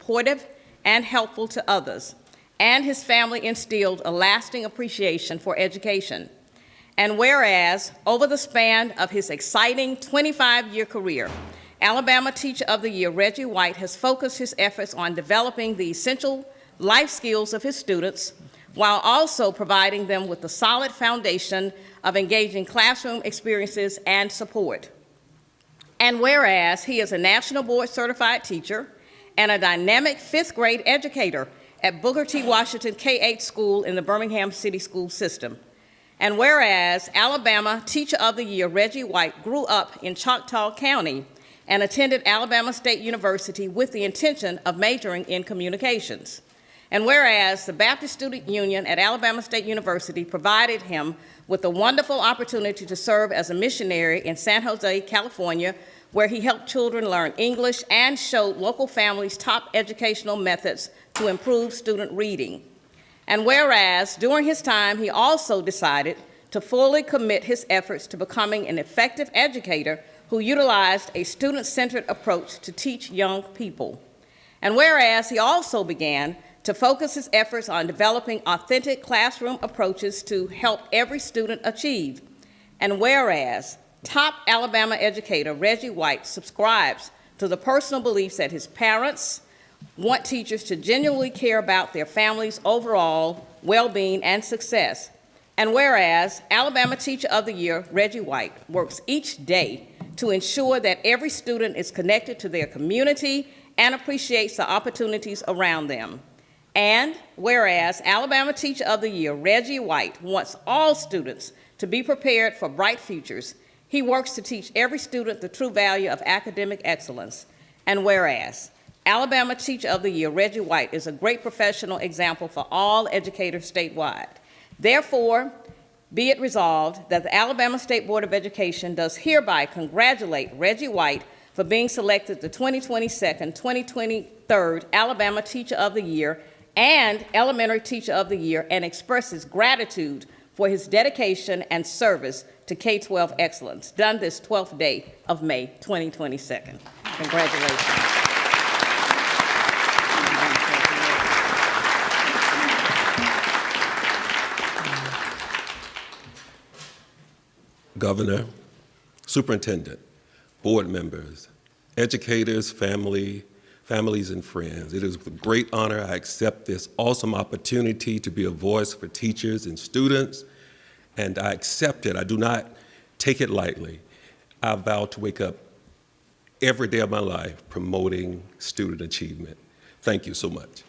supportive and helpful to others, and his family instilled a lasting appreciation for education. And whereas, over the span of his exciting 25-year career, Alabama Teacher of the Year Reggie White has focused his efforts on developing the essential life skills of his students, while also providing them with the solid foundation of engaging classroom experiences and support. And whereas he is a National Board Certified teacher and a dynamic 5th grade educator at Booker T. Washington K-8 School in the Birmingham City School System. And whereas Alabama Teacher of the Year Reggie White grew up in Choctaw County and attended Alabama State University with the intention of majoring in communications. And whereas the Baptist Student Union at Alabama State University provided him with a wonderful opportunity to serve as a missionary in San Jose, California, where he helped children learn English and showed local families top educational methods to improve student reading. And whereas during his time, he also decided to fully commit his efforts to becoming an effective educator who utilized a student-centered approach to teach young people. And whereas he also began to focus his efforts on developing authentic classroom approaches to help every student achieve. And whereas top Alabama educator Reggie White subscribes to the personal beliefs that his parents want teachers to genuinely care about their family's overall well-being and success. And whereas Alabama Teacher of the Year Reggie White works each day to ensure that every student is connected to their community and appreciates the opportunities around them. And whereas Alabama Teacher of the Year Reggie White wants all students to be prepared for bright futures, he works to teach every student the true value of academic excellence. And whereas Alabama Teacher of the Year Reggie White is a great professional example for all educators statewide. Therefore, be it resolved that the Alabama State Board of Education does hereby congratulate Reggie White for being selected the 2022-2023 Alabama Teacher of the Year and Elementary Teacher of the Year, and expresses gratitude for his dedication and service to K-12 excellence, done this 12th day of May 2022. Congratulations. Governor, Superintendent, board members, educators, families, and friends. It is with great honor I accept this awesome opportunity to be a voice for teachers and students, and I accept it. I do not take it lightly. I vow to wake up every day of my life promoting student achievement. Thank you so much.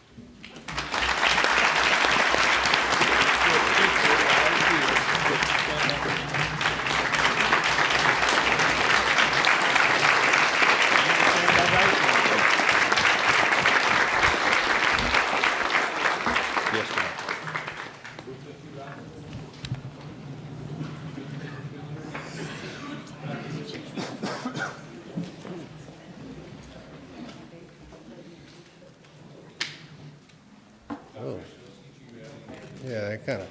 Yeah, I kind of.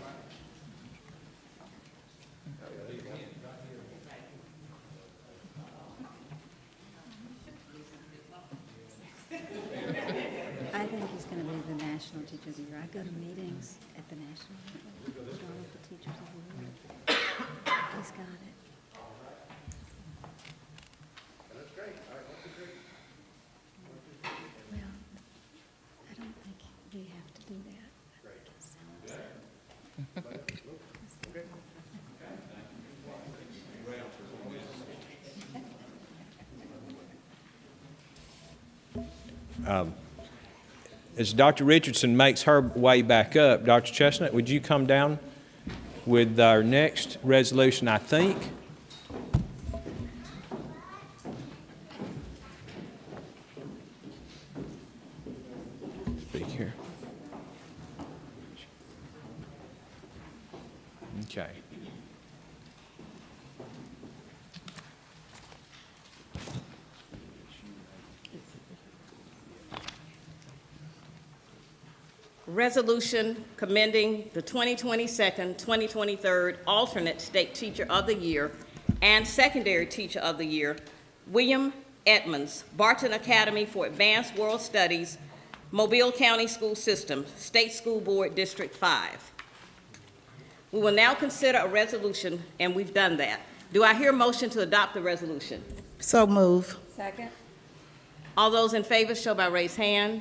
I think he's going to be the National Teacher of the Year. I go to meetings at the National with the Teachers of the Year. He's got it. That's great. All right, that's great. Well, I don't think we have to do that. As Dr. Richardson makes her way back up, Dr. Chestnut, would you come down with our next resolution, I think? Speak here. Okay. Resolution commending the 2022-2023 alternate State Teacher of the Year and Secondary Teacher of the Year, William Edmonds, Barton Academy for Advanced World Studies, Mobile County School System, State School Board, District 5. We will now consider a resolution, and we've done that. Do I hear a motion to adopt the resolution? So move. Second? All those in favor show by raised hand.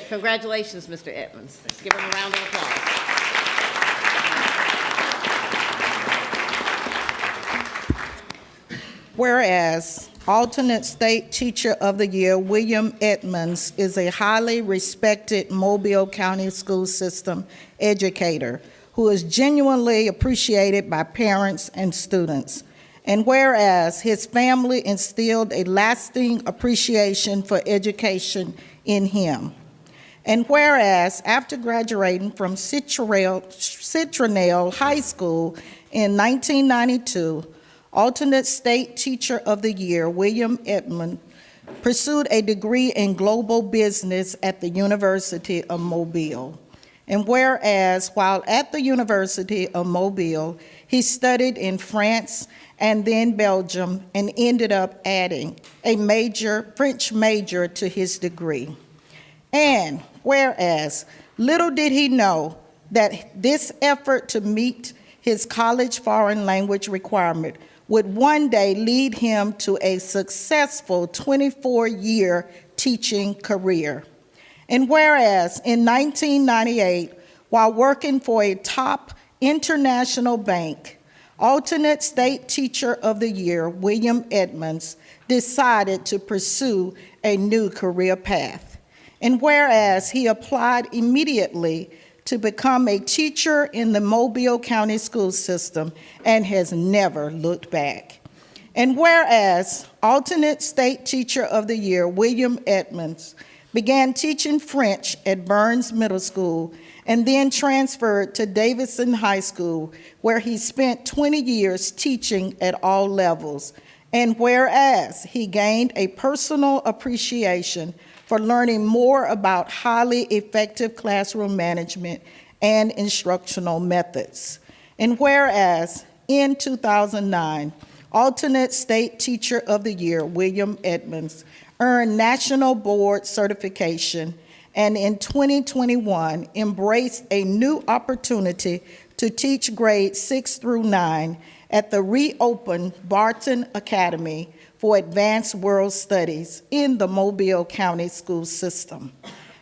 Congratulations, Mr. Edmonds. Let's give him a round of applause. Whereas alternate state teacher of the year, William Edmonds, is a highly respected Mobile County school system educator who is genuinely appreciated by parents and students. And whereas his family instilled a lasting appreciation for education in him. And whereas after graduating from Citronelle High School in 1992, alternate state teacher of the year, William Edmonds, pursued a degree in global business at the University of Mobile. And whereas while at the University of Mobile, he studied in France and then Belgium and ended up adding a French major to his degree. And whereas little did he know that this effort to meet his college foreign language requirement would one day lead him to a successful 24-year teaching career. And whereas in 1998, while working for a top international bank, alternate state teacher of the year, William Edmonds, decided to pursue a new career path. And whereas he applied immediately to become a teacher in the Mobile County school system and has never looked back. And whereas alternate state teacher of the year, William Edmonds, began teaching French at Burns Middle School and then transferred to Davidson High School, where he spent 20 years teaching at all levels. And whereas he gained a personal appreciation for learning more about highly effective classroom management and instructional methods. And whereas in 2009, alternate state teacher of the year, William Edmonds, earned national board certification and in 2021 embraced a new opportunity to teach grades 6 through 9 at the reopened Barton Academy for Advanced World Studies in the Mobile County school system.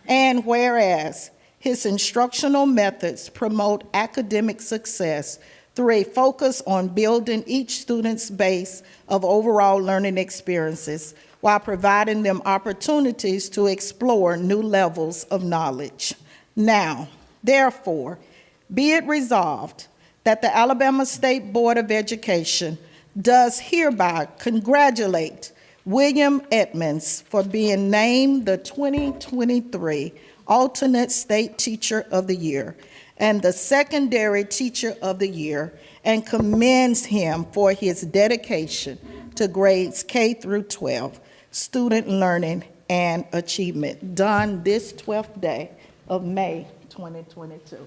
And whereas his instructional methods promote academic success through a focus on building each student's base of overall learning experiences while providing them opportunities to explore new levels of knowledge. Now, therefore, be it resolved that the Alabama State Board of Education does hereby congratulate William Edmonds for being named the 2023 Alternate State Teacher of the Year and the Secondary Teacher of the Year, and commends him for his dedication to grades K through 12, student learning and achievement, done this 12th day of May 2022.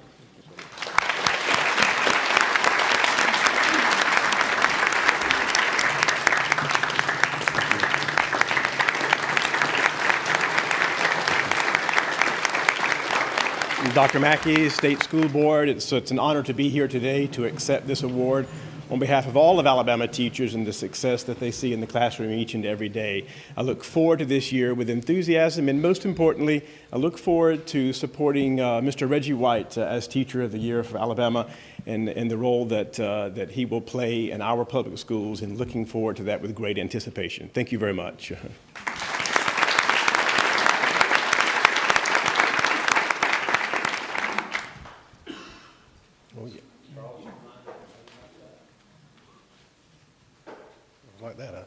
Dr. Mackey, State School Board, it's an honor to be here today to accept this award on behalf of all of Alabama teachers and the success that they see in the classroom each and every day. I look forward to this year with enthusiasm, and most importantly, I look forward to supporting Mr. Reggie White as Teacher of the Year for Alabama and the role that he will play in our public schools, and looking forward to that with great anticipation. Thank you very much. Like that, huh?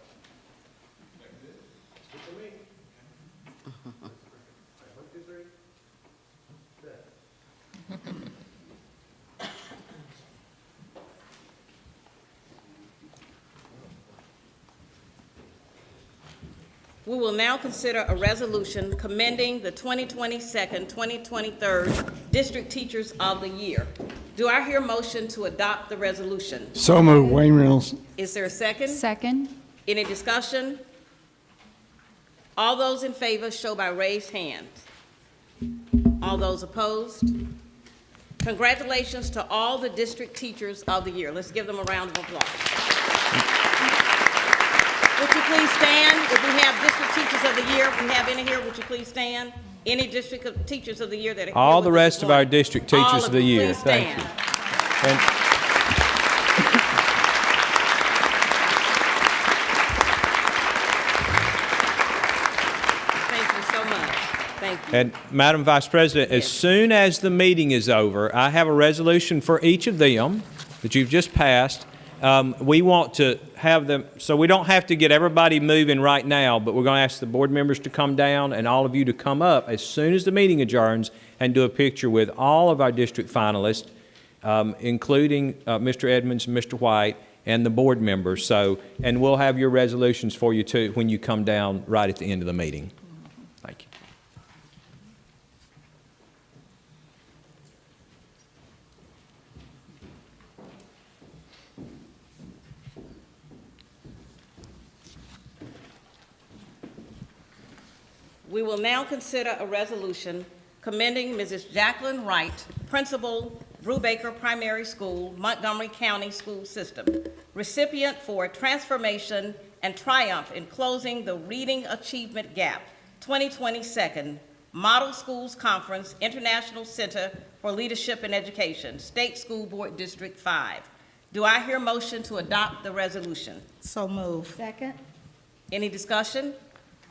We will now consider a resolution commending the 2022-2023 District Teachers of the Year. Do I hear a motion to adopt the resolution? So moved, Wayne Reynolds. Is there a second? Second? Any discussion? All those in favor show by raised hands. All those opposed? Congratulations to all the district teachers of the year. Let's give them a round of applause. Would you please stand? If we have district teachers of the year, if we have any here, would you please stand? Any district teachers of the year that are here All the with us rest this of our morning? district All teachers of the year. please Thank stand. you. And Thank you so much. Thank you. And Madam Vice President, as Yes. soon as the meeting is over, I have a resolution for each of them that you've just passed. We want to have them, so we don't have to get everybody moving right now, but we're going to ask the board members to come down and all of you to come up as soon as the meeting adjourns and do a picture with all of our district finalists, including Mr. Edmonds and Mr. White and the board members. So, and we'll have your resolutions for you too when you come down right at the end of the meeting. Thank you. We will now consider a resolution commending Mrs. Jacqueline Wright, Principal, Brubaker Primary School, Montgomery County School System, recipient for Transformation and Triumph in Closing the Reading Achievement Gap 2022 Model Schools Conference, International Center for Leadership and Education, State School Board District 5. Do I hear motion to adopt the resolution? So move. Second? Any discussion?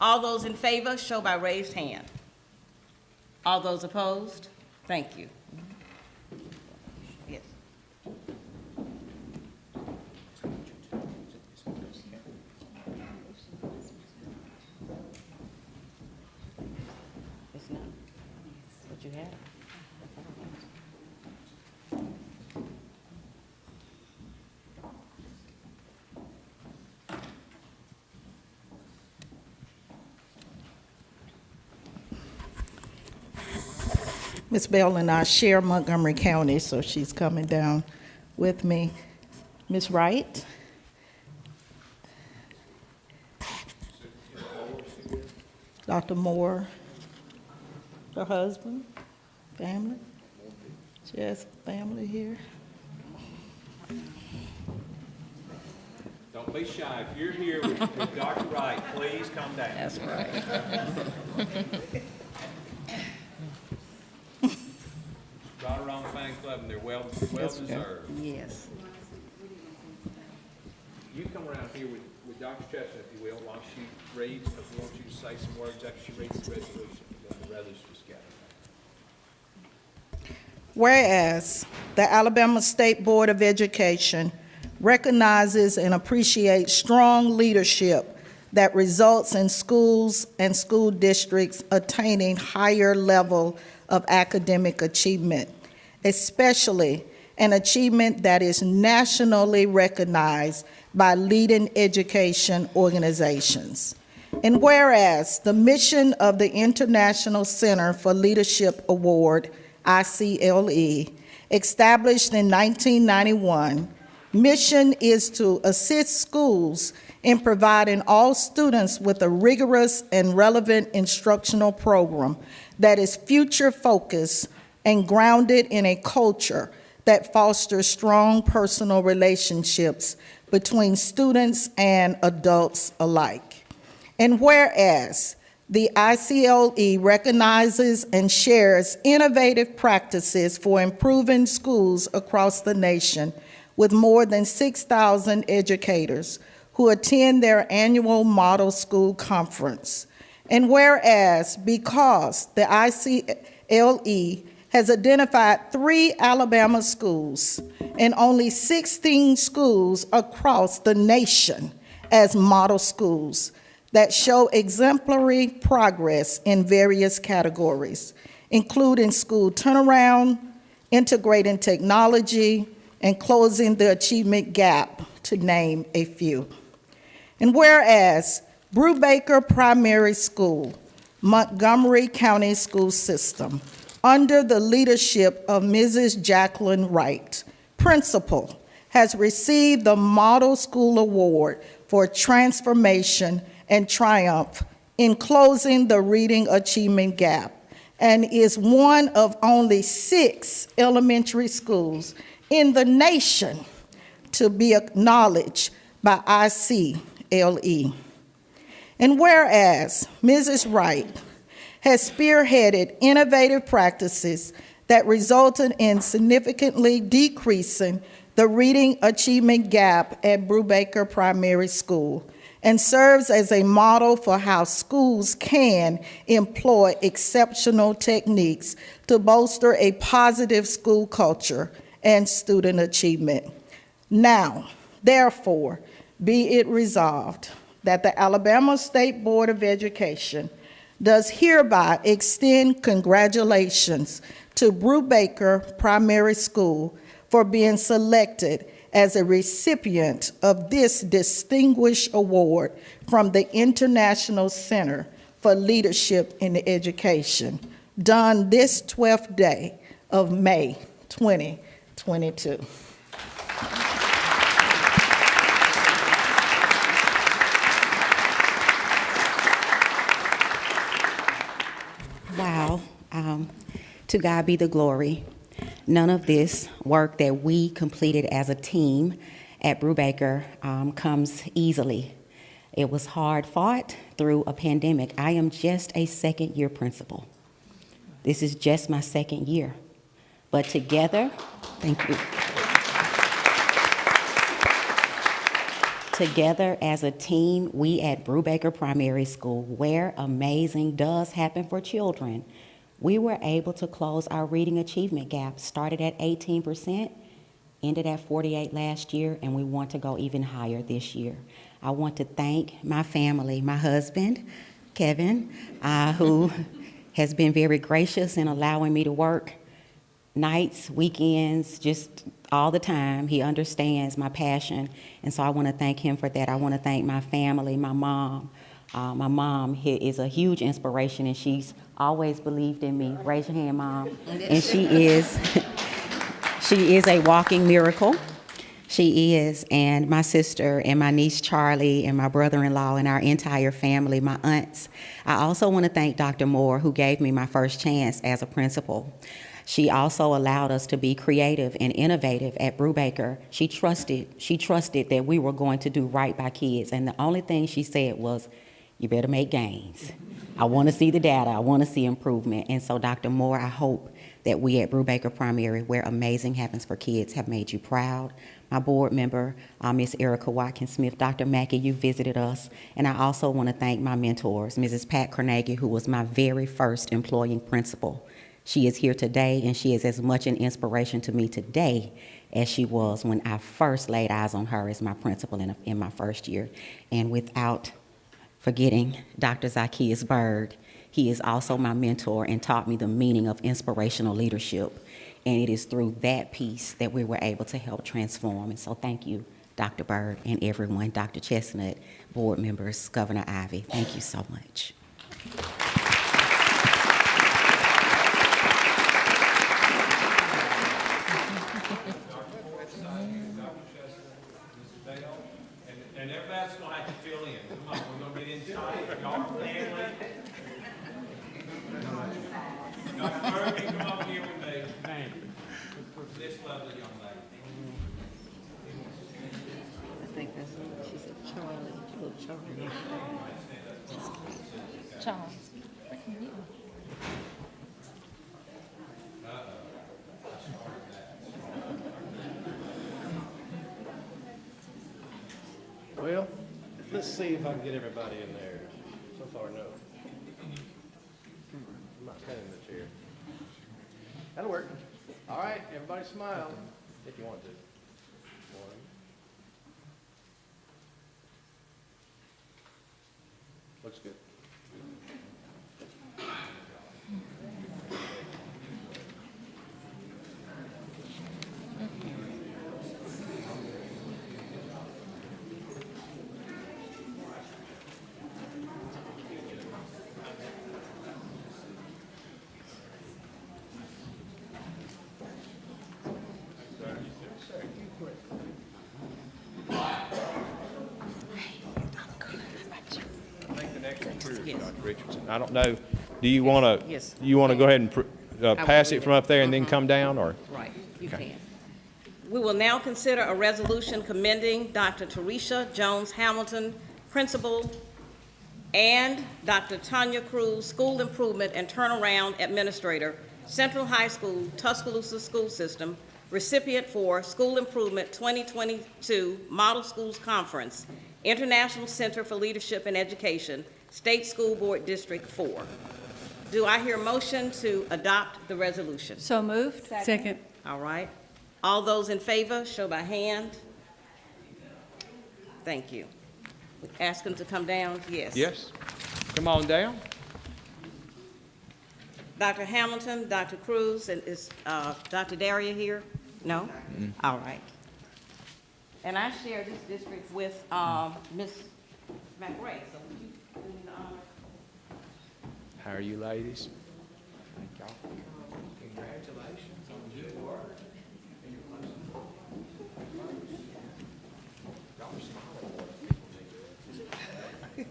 All those in favor show by raised hand. All those opposed? Thank you. Yes. It's not. What you have? Ms. Bell and I share Montgomery County, so she's coming down with me. Ms. Wright? Dr. Moore? Her husband? Family? She has family here. Don't be shy. If you're here with Dr. Wright, please come down. That's right. Right around the fan club, and they're well deserved. Yes. You come around here with Dr. Chestnut, if you will, while she reads, because we want you to say some words after she reads the resolution, and then the resolution is gathered. Whereas the Alabama State Board of Education recognizes and appreciates strong leadership that results in schools and school districts attaining higher level of academic achievement, especially an achievement that is nationally recognized by leading education organizations. And whereas the mission of the International Center for Leadership Award, ICLE, established in 1991, mission is to assist schools in providing all students with a rigorous and relevant instructional program that is future-focused and grounded in a culture that fosters strong personal relationships between students and adults alike. And whereas the ICLE recognizes and shares innovative practices for improving schools across the nation with more than 6,000 educators who attend their annual Model School Conference. And whereas, because the ICLE has identified 3 Alabama schools and only 16 schools across the nation as model schools that show exemplary progress in various categories, including school turnaround, integrating technology, and closing the achievement gap, to name a few. And whereas Brubaker Primary School, Montgomery County School System, under the leadership of Mrs. Jacqueline Wright, Principal, has received the Model School Award for Transformation and Triumph in closing the reading achievement gap and is one of only 6 elementary schools in the nation to be acknowledged by ICLE. And whereas Mrs. Wright has spearheaded innovative practices that resulted in significantly decreasing the reading achievement gap at Brubaker Primary School, and serves as a model for how schools can employ exceptional techniques to bolster a positive school culture and student achievement. Now, therefore, be it resolved that the Alabama State Board of Education does hereby extend congratulations to Brubaker Primary School for being selected as a recipient of this distinguished award from the International Center for Leadership in Education, done this 12th day of May 2022. Wow. To God be the glory. None of this work that we completed as a team at Brubaker comes easily. It was hard fought through a pandemic. I am just a second-year principal. This is just my second year. But together, thank you. Together as a team, we at Brubaker Primary School, where amazing does happen for children, we were able to close our reading achievement gap, started at 18%, ended at 48 last year, and we want to go even higher this year. I want to thank my family, my husband, Kevin, who has been very gracious in allowing me to work nights, weekends, just all the time. He understands my passion, and so I want to thank him for that. I want to thank my family, my mom. My mom is a huge inspiration, and she's always believed in me. Raise your hand, Mom. And she is a walking miracle. She is, and my sister and my niece Charlie and my brother-in-law and our entire family, my aunts. I also want to thank Dr. Moore, who gave me my first chance as a principal. She also allowed us to be creative and innovative at Brubaker. She trusted that we were going to do right by kids, and the only thing she said was, you better make gains. I want to see the data. I want to see improvement. And so, Dr. Moore, I hope that we at Brubaker Primary, where amazing happens for kids, have made you proud. My board member, Miss Erica Watkins-Smith, Dr. Mackey, you visited us. And I also want to thank my mentors, Mrs. Pat Carnegie, who was my very first employing principal. She is here today, and she is as much an inspiration to me today as she was when I first laid eyes on her as my principal in my first year. And without forgetting Dr. Zacchaeus Berg, he is also my mentor and taught me the meaning of inspirational leadership. And it is through that piece that we were able to help transform. And so thank you, Dr. Berg, and everyone, Dr. Chestnut, board members, Governor Ivey. Thank you so much. And everybody's going to have to fill in. Come on, we're going to get inside. Y'all are family. Dr. Berg, come up here with me. This lovely young lady. I think that's what she said, Charlie, little Charlie. Charles. Well, let's see if I can get everybody in there. So far, no. I'm not standing in the chair. That'll work. All right, everybody smile if you want to. One. Looks good. Dr. Richardson. I don't know, do you want to, Yes. you want to go ahead and pass read it from up there and then come down, or? Right, you Okay. can. We will now consider a resolution commending Dr. Teresa Jones Hamilton, Principal, and Dr. Tanya Cruz, School Improvement and Turnaround Administrator, Central High School, Tuscaloosa School System, recipient for School Improvement 2022 Model Schools Conference, International Center for Leadership and Education, State School Board District 4. Do I hear a motion to adopt the resolution? So moved. Second. All right. All those in favor, show by hand. Thank you. Ask them to come down, yes. Yes. Come on down. Dr. Hamilton, Dr. Cruz, and is Dr. Daria here? No? All right. And I share this district with Ms. McRae, so would you do me the honor? How are you, ladies? Thank y'all. Congratulations on your work. Y'all are smiling more than people need.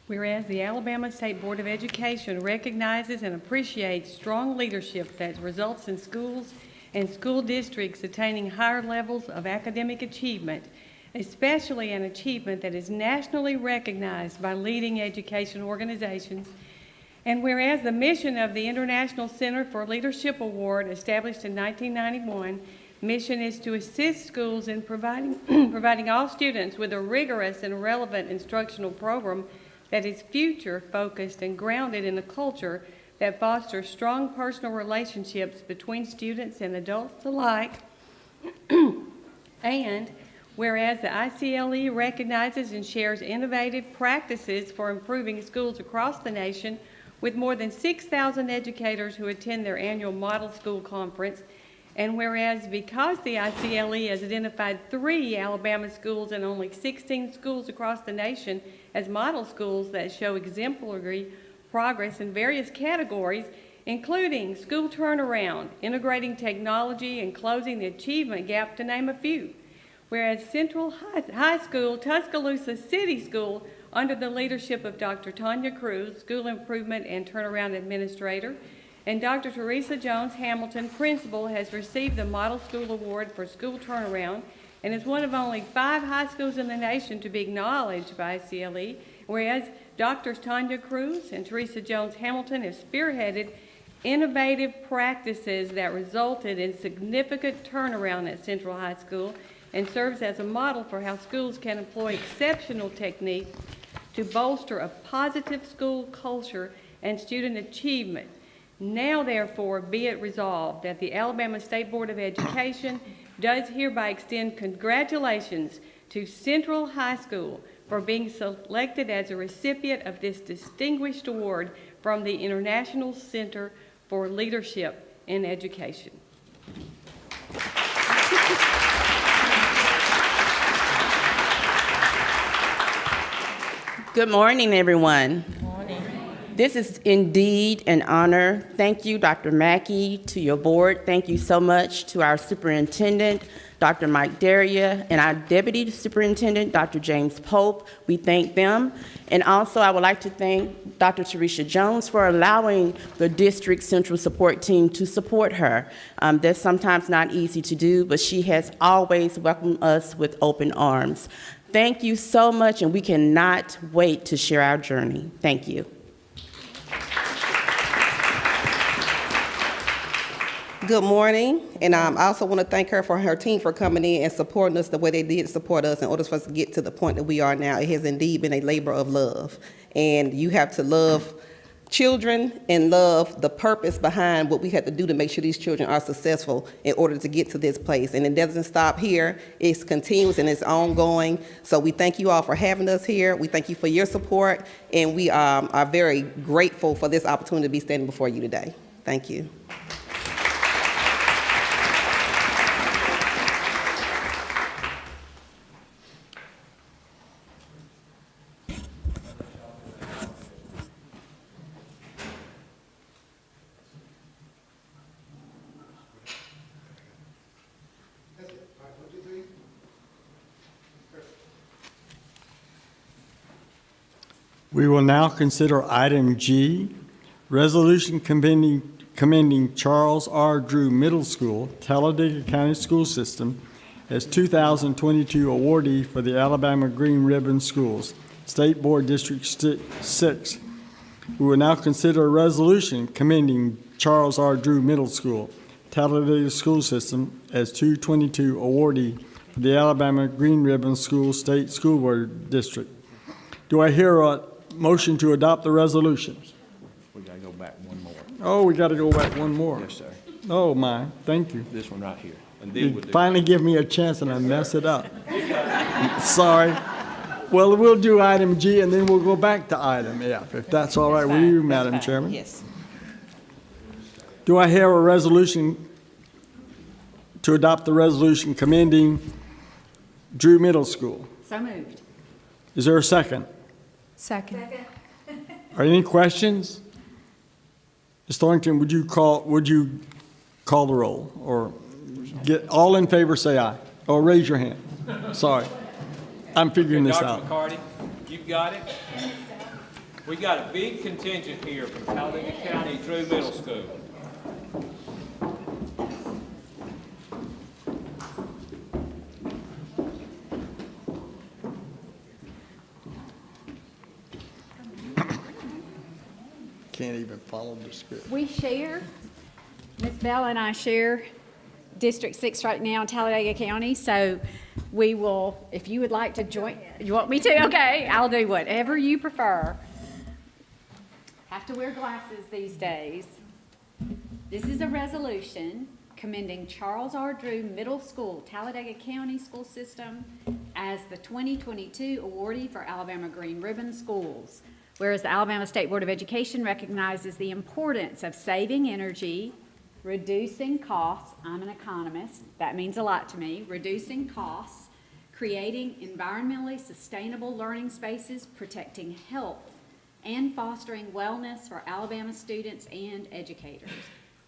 Whereas the Alabama State Board of Education recognizes and appreciates strong leadership that results in schools and school districts attaining higher levels of academic achievement, especially an achievement that is nationally recognized by leading education organizations. And whereas the mission of the International Center for Leadership Award, established in 1991, mission is to assist schools in providing all students with a rigorous and relevant instructional program that is future-focused and grounded in a culture that fosters strong personal relationships between students and adults alike. And whereas the ICLE recognizes and shares innovative practices for improving schools across the nation, with more than 6,000 educators who attend their annual Model School Conference. And whereas because the ICLE has identified 3 Alabama schools and only 16 schools across the nation as model schools that show exemplary progress in various categories, including school turnaround, integrating technology, and closing the achievement gap, to name a few. Whereas Central High School, Tuscaloosa City School, under the leadership of Dr. Tanya Cruz, School Improvement and Turnaround Administrator, and Dr. Teresa Jones Hamilton, Principal, has received the Model School Award for School Turnaround and is one of only 5 high schools in the nation to be acknowledged by ICLE, whereas Drs. Tanya Cruz and Teresa Jones Hamilton have spearheaded innovative practices that resulted in significant turnaround at Central High School and serves as a model for how schools can employ exceptional techniques to bolster a positive school culture and student achievement. Now, therefore, be it resolved that the Alabama State Board of Education does hereby extend congratulations to Central High School for being selected as a recipient of this distinguished award from the International Center for Leadership in Education. Good morning, everyone. This is indeed an honor. Thank you, Dr. Mackey, to your board. Thank you so much to our superintendent, Dr. Mike Daria, and our deputy superintendent, Dr. James Pope. We thank them. And also, I would like to thank Dr. Teresa Jones for allowing the district central support team to support her. That's sometimes not easy to do, but she has always welcomed us with open arms. Thank you so much, and we cannot wait to share our journey. Thank you. Good morning, and I also want to thank her for her team for coming in and supporting us the way they did support us in order for us to get to the point that we are now. It has indeed been a labor of love, and you have to love children and love the purpose behind what we have to do to make sure these children are successful in order to get to this place. And it doesn't stop here. It's continuous and it's ongoing. So we thank you all for having us here. We thank you for your support, and we are very grateful for this opportunity to be standing before you today. Thank you. We will now consider item G, resolution commending Charles R. Drew Middle School, Talladega County School System, as 2022 awardee for the Alabama Green Ribbon Schools, State Board District 6. We will now consider a resolution commending Charles R. Drew Middle School, Talladega School System, as 2022 awardee for the Alabama Green Ribbon Schools, State School Board District. Do I hear a motion to adopt the resolution? We gotta go back one more. Oh, we got to go back one more. Yes, sir. Oh, my, thank you. This one right here. And then You we'll do. finally give me a chance and I mess it up. Sorry. Well, we'll do item G and then we'll go back to item F, if that's all right with you, Madam Chairman. Yes. Do I hear a resolution to adopt the resolution commending Drew Middle School? So moved. Is there a second? Second. Are any questions? Ms. Thornton, would you call the roll? Or get, all in favor say aye, or raise your hand. Sorry, I'm figuring this out. Dr. McCarty, you've got it? We got a big contingent here from Talladega County Drew Middle School. Can't even follow the script. We share, Ms. Bell and I share District 6 right now in Talladega County, so we will, if you would like to join, you want me to? Okay, I'll do whatever you prefer. Have to wear glasses these days. This is a resolution commending Charles R. Drew Middle School, Talladega County School System, as the 2022 awardee for Alabama Green Ribbon Schools. Whereas the Alabama State Board of Education recognizes the importance of saving energy, reducing costs, I'm an economist, that means a lot to me, reducing costs, creating environmentally sustainable learning spaces, protecting health, and fostering wellness for Alabama students and educators.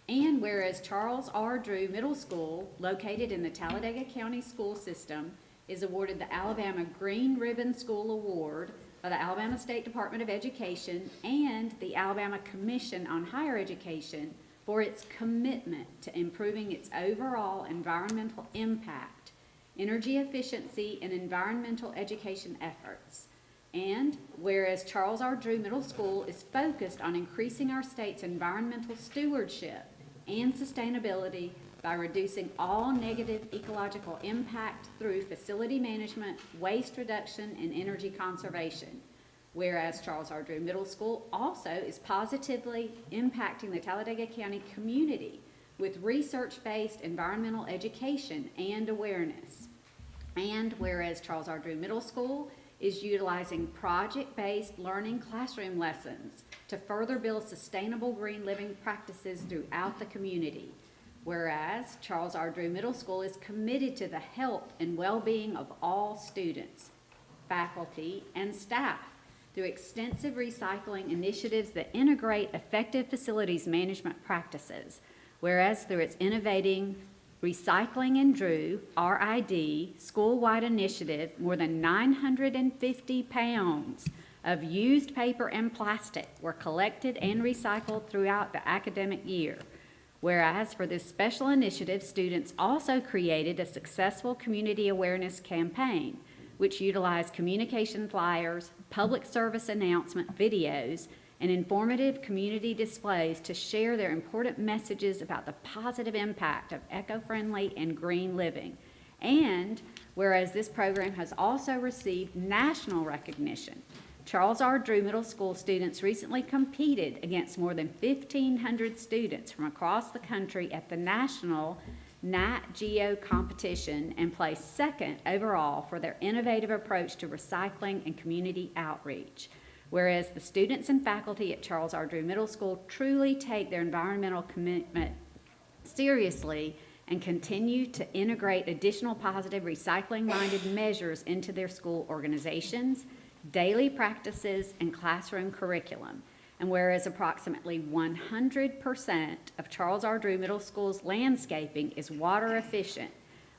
And whereas Charles R. Drew Middle School, located in the Talladega County School System, is awarded the Alabama Green Ribbon School Award by the Alabama State Department of Education and the Alabama Commission on Higher Education for its commitment to improving its overall environmental impact, energy efficiency, and environmental education efforts. And whereas Charles R. Drew Middle School is focused on increasing our state's environmental stewardship and sustainability by reducing all negative ecological impact through facility management, waste reduction, and energy conservation. Whereas Charles R. Drew Middle School also is positively impacting the Talladega County community with research-based environmental education and awareness. And whereas Charles R. Drew Middle School is utilizing project-based learning classroom lessons to further build sustainable green living practices throughout the community. Whereas Charles R. Drew Middle School is committed to the health and well-being of all students, faculty, and staff through extensive recycling initiatives that integrate effective facilities management practices. Whereas through its innovating Recycling in Drew, RID, school-wide initiative, more than 950 pounds of used paper and plastic were collected and recycled throughout the academic year. Whereas for this special initiative, students also created a successful community awareness campaign, which utilized communication flyers, public service announcement videos, and informative community displays to share their important messages about the positive impact of eco-friendly and green living. And whereas this program has also received national recognition, Charles R. Drew Middle School students recently competed against more than 1,500 students from across the country at the national Nat Geo competition and placed second overall for their innovative approach to recycling and community outreach. Whereas the students and faculty at Charles R. Drew Middle School truly take their environmental commitment seriously and continue to integrate additional positive recycling-minded measures into their school organizations, daily practices, and classroom curriculum. And whereas approximately 100% of Charles R. Drew Middle School's landscaping is water efficient,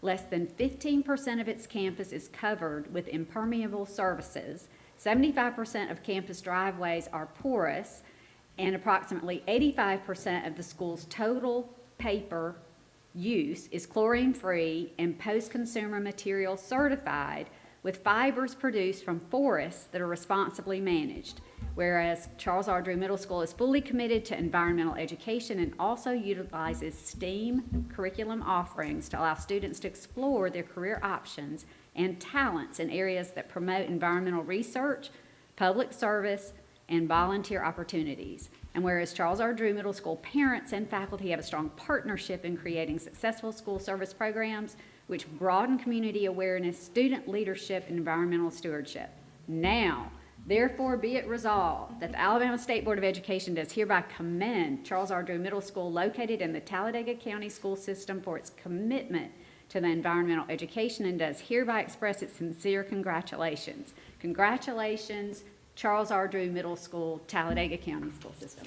less than 15% of its campus is covered with impermeable surfaces, 75% of campus driveways are porous, and approximately 85% of the school's total paper use is chlorine-free and post-consumer material certified with fibers produced from forests that are responsibly managed. Whereas Charles R. Drew Middle School is fully committed to environmental education and also utilizes STEAM curriculum offerings to allow students to explore their career options and talents in areas that promote environmental research, public service, and volunteer opportunities. And whereas Charles R. Drew Middle School parents and faculty have a strong partnership in creating successful school service programs which broaden community awareness, student leadership, and environmental stewardship. Now, therefore be it resolved that the Alabama State Board of Education does hereby commend Charles R. Drew Middle School located in the Talladega County School System for its commitment to the environmental education and does hereby express its sincere congratulations. Congratulations, Charles R. Drew Middle School, Talladega County School System.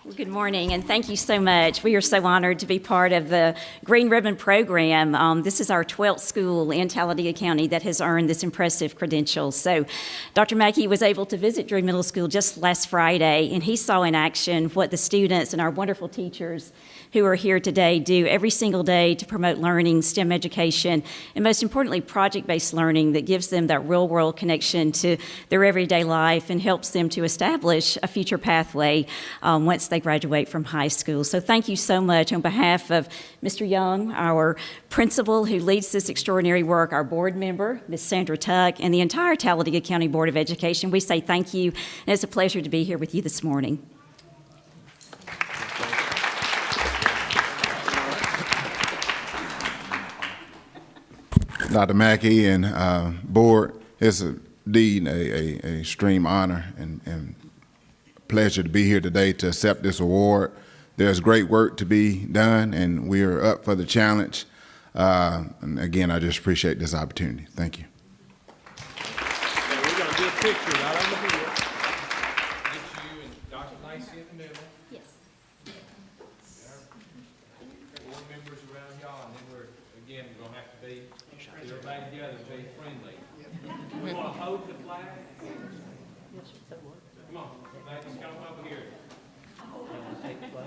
Well, good morning, and thank you so much. We are so honored to be part of the Green Ribbon Program. This is our 12th school in Talladega County that has earned this impressive credential. So Dr. Mackey was able to visit Drew Middle School just last Friday, and he saw in action what the students and our wonderful teachers who are here today do every single day to promote learning, STEM education, and most importantly, project-based learning that gives them that real-world connection to their everyday life and helps them to establish a future pathway once they graduate from high school. So thank you so much on behalf of Mr. Young, our principal who leads this extraordinary work, our board member, Ms. Sandra Tuck, and the entire Talladega County Board of Education. We say thank you, and it's a pleasure to be here with you this morning. Dr. Mackey and board, it's indeed a extreme honor and pleasure to be here today to accept this award. There's great work to be done, and we are up for the challenge. And again, I just appreciate this opportunity. Thank you. We're going to do a picture right over here. Get you and Dr. Lacey in the middle. Yes. Board members around y'all, and then we're going to have to be, everybody together, be friendly. We want to hold the flag. Come on, ladies, come over here. Take the flag.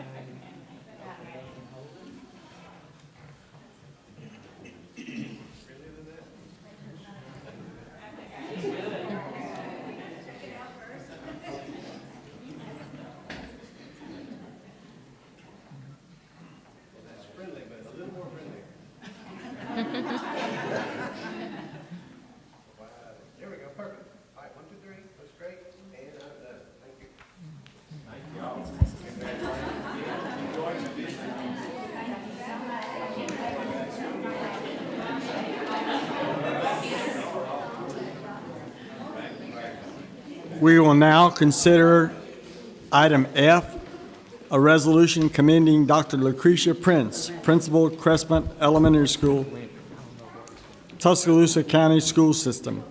That's friendly, but a little more friendly. There we go, perfect. All right, 1, 2, 3, looks great, and I'm done. Thank you. Thank y'all. We will now consider item F, a resolution commending Dr. Lucretia Prince, Principal, Crestmont Elementary School, Tuscaloosa County School System,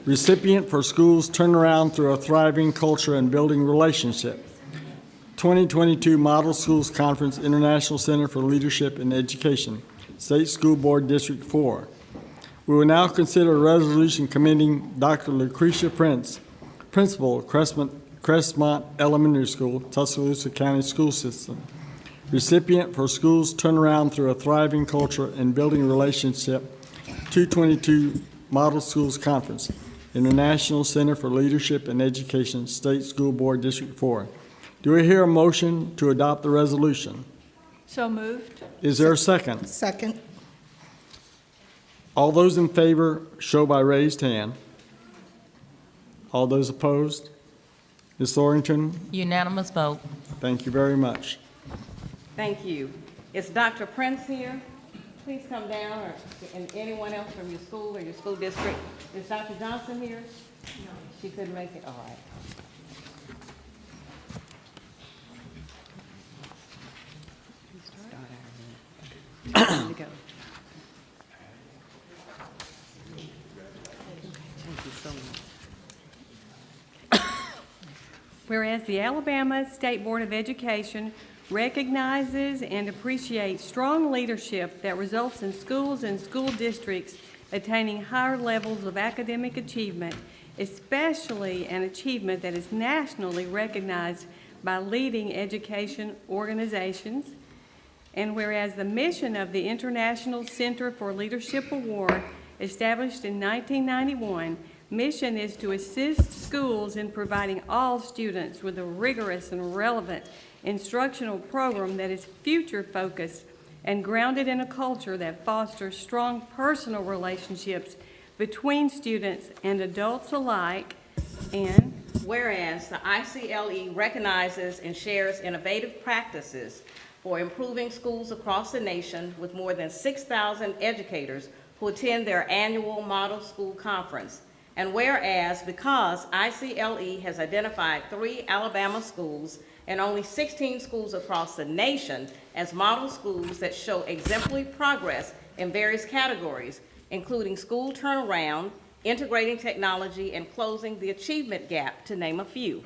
recipient for schools turnaround through a thriving culture and building relationship. 2022 Model Schools Conference, International Center for Leadership in Education, State School Board District 4. We will now consider a resolution commending Dr. Lucretia Prince, Principal, Crestmont Elementary School, Tuscaloosa County School System, recipient for schools turnaround through a thriving culture and building relationship, 2022 Model Schools Conference, International Center for Leadership in Education, State School Board District 4. Do we hear a motion to adopt the resolution? So moved. Is there a second? Second. All those in favor show by raised hand. All those opposed? Ms. Thornton, Unanimous vote. thank you very much. Thank you. Is Dr. Prince here? Please come down, or and anyone else from your school or your school district. Is Dr. Johnson here? No. She couldn't make it? All right. Whereas the Alabama State Board of Education recognizes and appreciates strong leadership that results in schools and school districts attaining higher levels of academic achievement, especially an achievement that is nationally recognized by leading education organizations. And whereas the mission of the International Center for Leadership Award, established in 1991, mission is to assist schools in providing all students with a rigorous and relevant instructional program that is future-focused and grounded in a culture that fosters strong personal relationships between students and adults alike. And whereas the ICLE recognizes and shares innovative practices for improving schools across the nation with more than 6,000 educators who attend their annual Model School Conference. And whereas because ICLE has identified 3 Alabama schools and only 16 schools across the nation as model schools that show exemplary progress in various categories, including school turnaround, integrating technology, and closing the achievement gap, to name a few.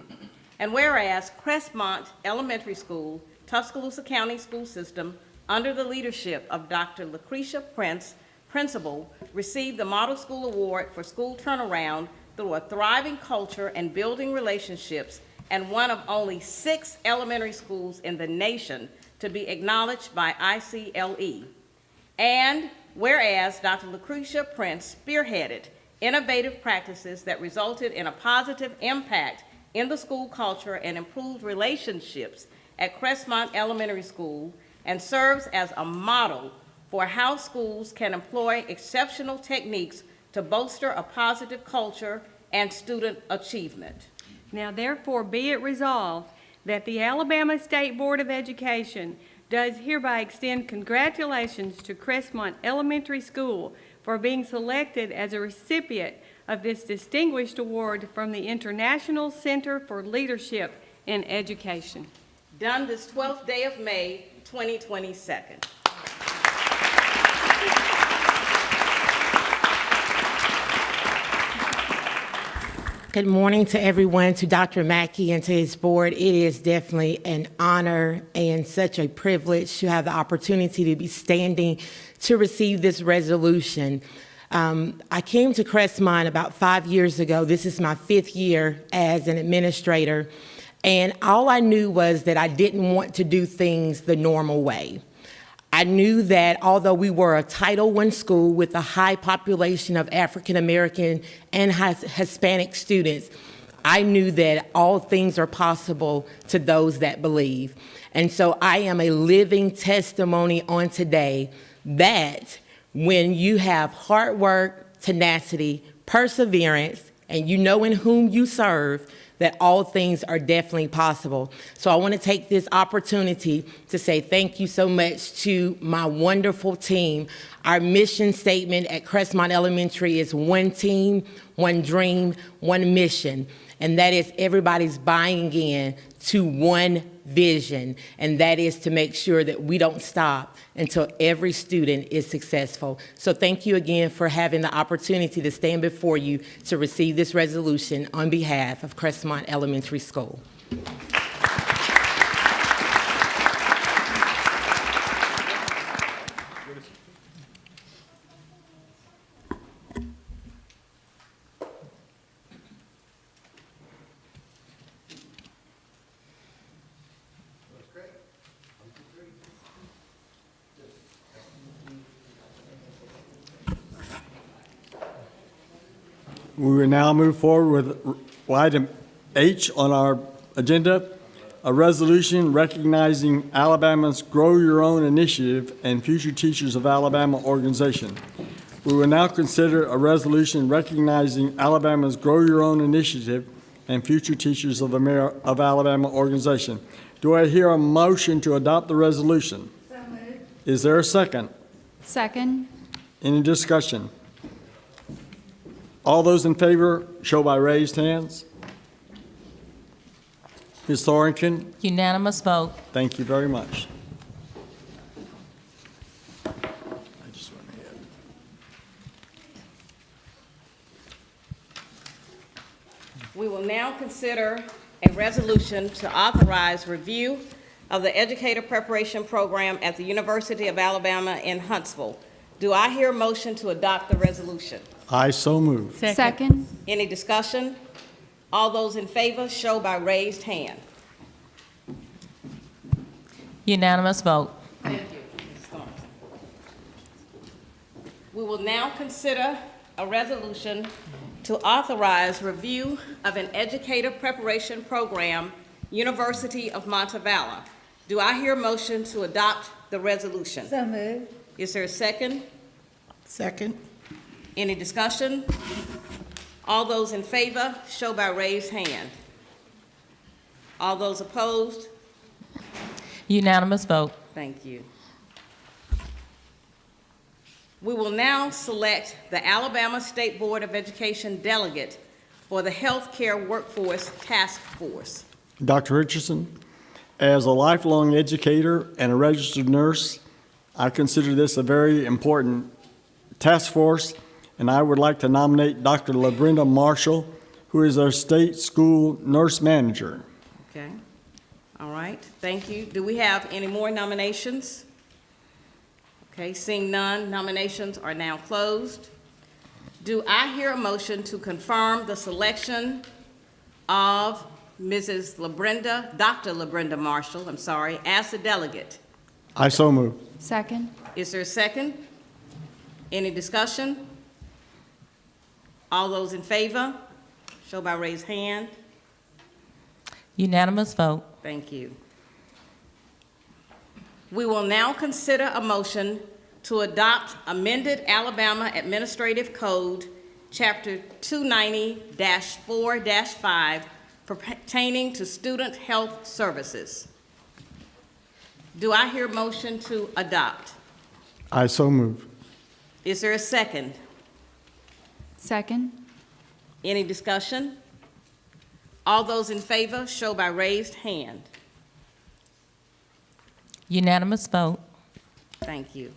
And whereas Crestmont Elementary School, Tuscaloosa County School System, under the leadership of Dr. Lucretia Prince, Principal, received the Model School Award for School Turnaround through a thriving culture and building relationships, and one of only 6 elementary schools in the nation to be acknowledged by ICLE. And whereas Dr. Lucretia Prince spearheaded innovative practices that resulted in a positive impact in the school culture and improved relationships at Crestmont Elementary School, and serves as a model for how schools can employ exceptional techniques to bolster a positive culture and student achievement. now therefore be it resolved that the Alabama State Board of Education does hereby extend congratulations to Crestmont Elementary School for being selected as a recipient of this distinguished award from the International Center for Leadership in Education. Done this 12th day of May, 2022. Good morning to everyone, to Dr. Mackey and to his board. It is definitely an honor and such a privilege to have the opportunity to be standing to receive this resolution. I came to Crestmont about 5 years ago. This is my 5th year as an administrator, and all I knew was that I didn't want to do things the normal way. I knew that although we were a Title I school with a high population of African American and Hispanic students, I knew that all things are possible to those that believe. And so I am a living testimony on today that when you have hard work, tenacity, perseverance, and you know in whom you serve, that all things are definitely possible. So I want to take this opportunity to say thank you so much to my wonderful team. Our mission statement at Crestmont Elementary is one team, one dream, one mission. And that is everybody's buying in to one vision, and that is to make sure that we don't stop until every student is successful. So thank you again for having the opportunity to stand before you to receive this resolution on behalf of Crestmont Elementary School. We will now move forward with item H on our agenda, a resolution recognizing Alabama's Grow Your Own Initiative and Future Teachers of Alabama organization. We will now consider a resolution recognizing Alabama's Grow Your Own Initiative and Future Teachers of Alabama organization. Do I hear a motion to adopt the resolution? So moved. Is there a second? Second. Any discussion? All those in favor show by raised hands. Ms. Thornton? Unanimous vote. Thank you very much. We will now consider a resolution to authorize review, of the Educator Preparation Program at the University of Alabama in Huntsville. Do I hear a motion to adopt the resolution? I so move. Second. Any discussion? All those in favor show by raised hand. Unanimous vote. Thank you, Ms. Thornton. We will now consider a resolution to authorize review of an educator preparation program, University of Montevallo. Do I hear a motion to adopt the resolution? So moved. Is there a second? Second. Any discussion? All those in favor show by raised hand. All those opposed? Unanimous vote. Thank you. We will now select the Alabama State Board of Education delegate for the Healthcare Workforce Task Force. Dr. Richardson, as a lifelong educator and a registered nurse, I consider this a very important task force, and I would like to nominate Dr. LaBrenda Marshall, who is our state school nurse manager. Okay. All right. Thank you. Do we have any more nominations? Okay. Seeing none, nominations are now closed. Do I hear a motion to confirm the selection of Dr. LaBrenda Marshall, as the delegate? I so move. Second. Is there a second? Any discussion? All those in favor, show by raised hand. Unanimous vote. Thank you. We will now consider a motion to adopt amended Alabama Administrative Code, Chapter 290-4-5, pertaining to student health services. Do I hear a motion to adopt? I so move. Is there a second? Second. Any discussion? All those in favor show by raised hand. Unanimous vote. Thank you.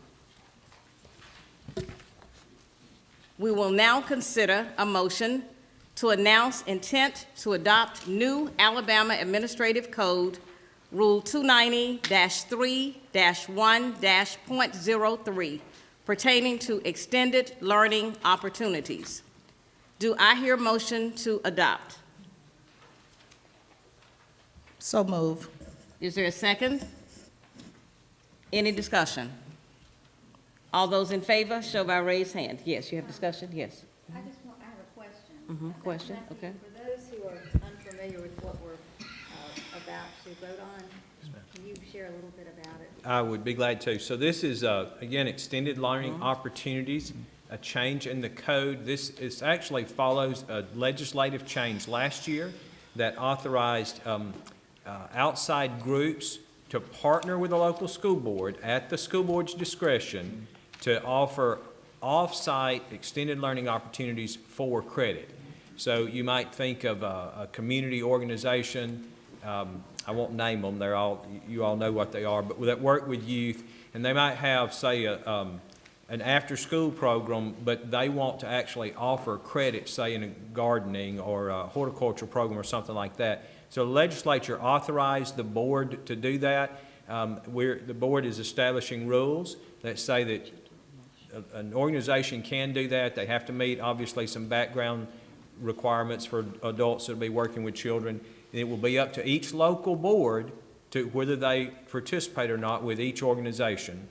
We will now consider a motion to announce intent to adopt new Alabama Administrative Code, Rule 290-3-1-.03, pertaining to extended learning opportunities. Do I hear a motion to adopt? So move. Is there a second? Any discussion? All those in favor, show by raised hand. Yes, you have discussion? Yes. I have a question. Question, okay. For those who are unfamiliar with what we're about to vote on, can you share a little bit about it? I would be glad to. So this is, again, extended learning opportunities, a change in the code. This actually follows a legislative change last year that authorized outside groups to partner with the local school board at the school board's discretion to offer off-site extended learning opportunities for credit. So you might think of a community organization, I won't name them, you all know what they are, but that work with youth, and they might have, say, an after-school program, but they want to actually offer credit, say, in a gardening or a horticultural program or something like that. So the legislature authorized the board to do that. The board is establishing rules that say that an organization can do that. They have to meet, obviously, some background requirements for adults that will be working with children. And it will be up to each local board to whether they participate or not with each organization.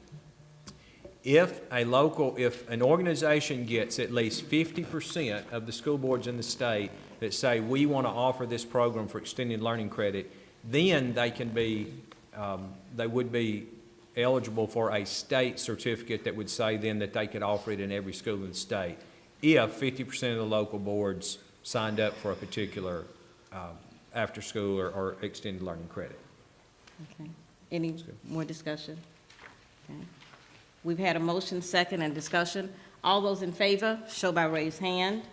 If an organization gets at least 50% of the school boards in the state that say we want to offer this program for extended learning credit, then they can be, they would be eligible for a state certificate that would say then that they could offer it in every school in the state if 50% of the local boards signed up for a particular after school or extended learning credit. Okay. Any more discussion? Okay. We've had a motion, second, and discussion. All those in favor, show by raised hand.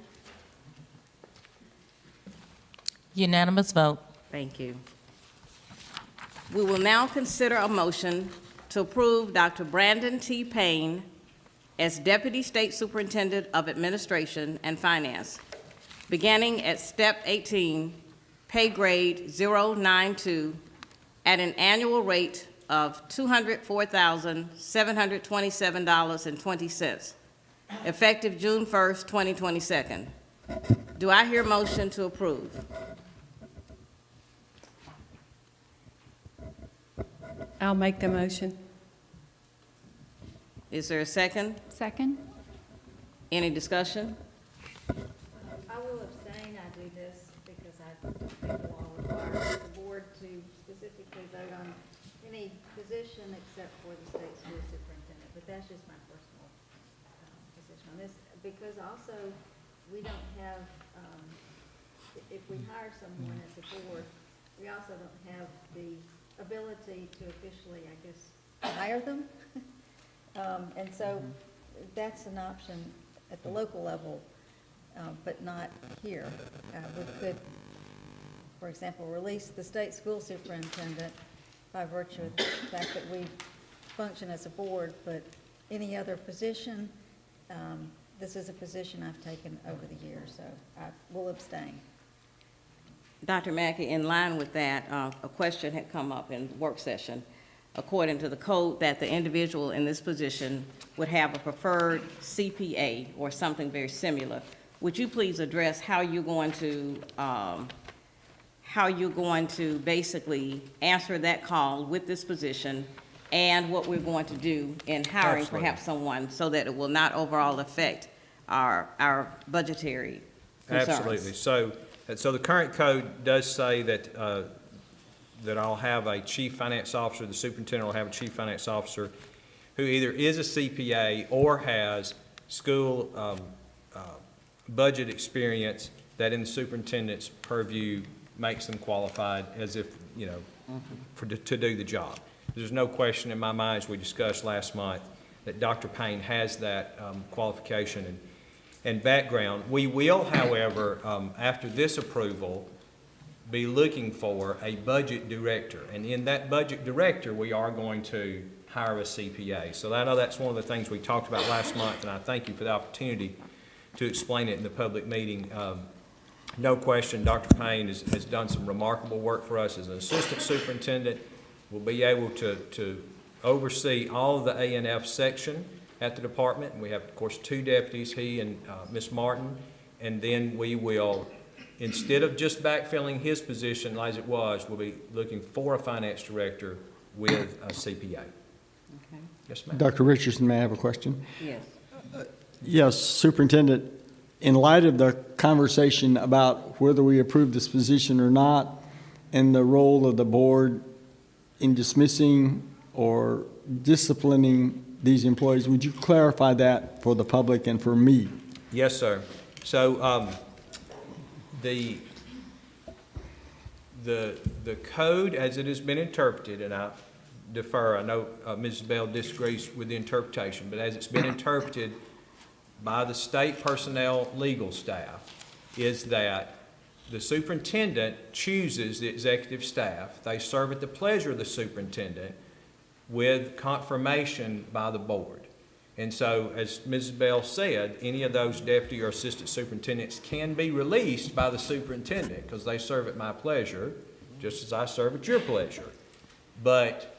Unanimous vote. Thank you. We will now consider a motion to approve Dr. Brandon T. Payne as Deputy State Superintendent of Administration and Finance, beginning at Step 18, pay grade 092, at an annual rate of $204,727.20, effective June 1st, 2022. Do I hear a motion to approve? I'll make the motion. Is there a second? Second? Any discussion? I will abstain. I do this because I think the law requires the board to specifically vote on any position except for the state school superintendent. But that's just my personal position on this. Because also, we don't have, if we hire someone as a board, we also don't have the ability to officially, I guess, hire them. And so that's an option at the local level, but not here. We could, for example, release the state school superintendent by virtue of the fact that we function as a board, but any other position, this is a position I've taken over the years, so I will abstain. Dr. Mackey, in line with that, a question had come up in work session. According to the code, that the individual in this position would have a preferred CPA or something very similar. Would you please address how you're going to basically answer that call with this position and what we're going to do in hiring Absolutely. perhaps someone so that it will not overall affect our budgetary concerns? Absolutely. So the current code does say that, that I'll have a chief finance officer, the superintendent will have a chief finance officer who either is a CPA or has school budget experience that in the superintendent's purview makes them qualified as if, you know, to do the job. There's no question in my mind, as we discussed last month, that Dr. Payne has that qualification and background. We will, however, after this approval, be looking for a budget director. And in that budget director, we are going to hire a CPA. So I know that's one of the things we talked about last month, and I thank you for the opportunity to explain it in the public meeting. No question, Dr. Payne has done some remarkable work for us as an assistant superintendent. We'll be able to oversee all of the A&F section at the department. And we have, of course, 2 deputies, he and Ms. Martin. And then we will, instead of just backfilling his position as it was, we'll be looking for a finance director with a CPA. Okay. Yes, ma'am. Dr. Richardson, may I have a question? Yes. Yes, Superintendent, in light of the conversation about whether we approve this position or not, and the role of the board in dismissing or disciplining these employees, would you clarify that for the public and for me? Yes, sir. So the code as it has been interpreted, and I defer, I know Mrs. Bell disagrees with the interpretation, but as it's been interpreted by the state personnel legal staff, is that the superintendent chooses the executive staff. They serve at the pleasure of the superintendent with confirmation by the board. And so, as Mrs. Bell said, any of those deputy or assistant superintendents can be released by the superintendent because they serve at my pleasure, just as I serve at your pleasure. But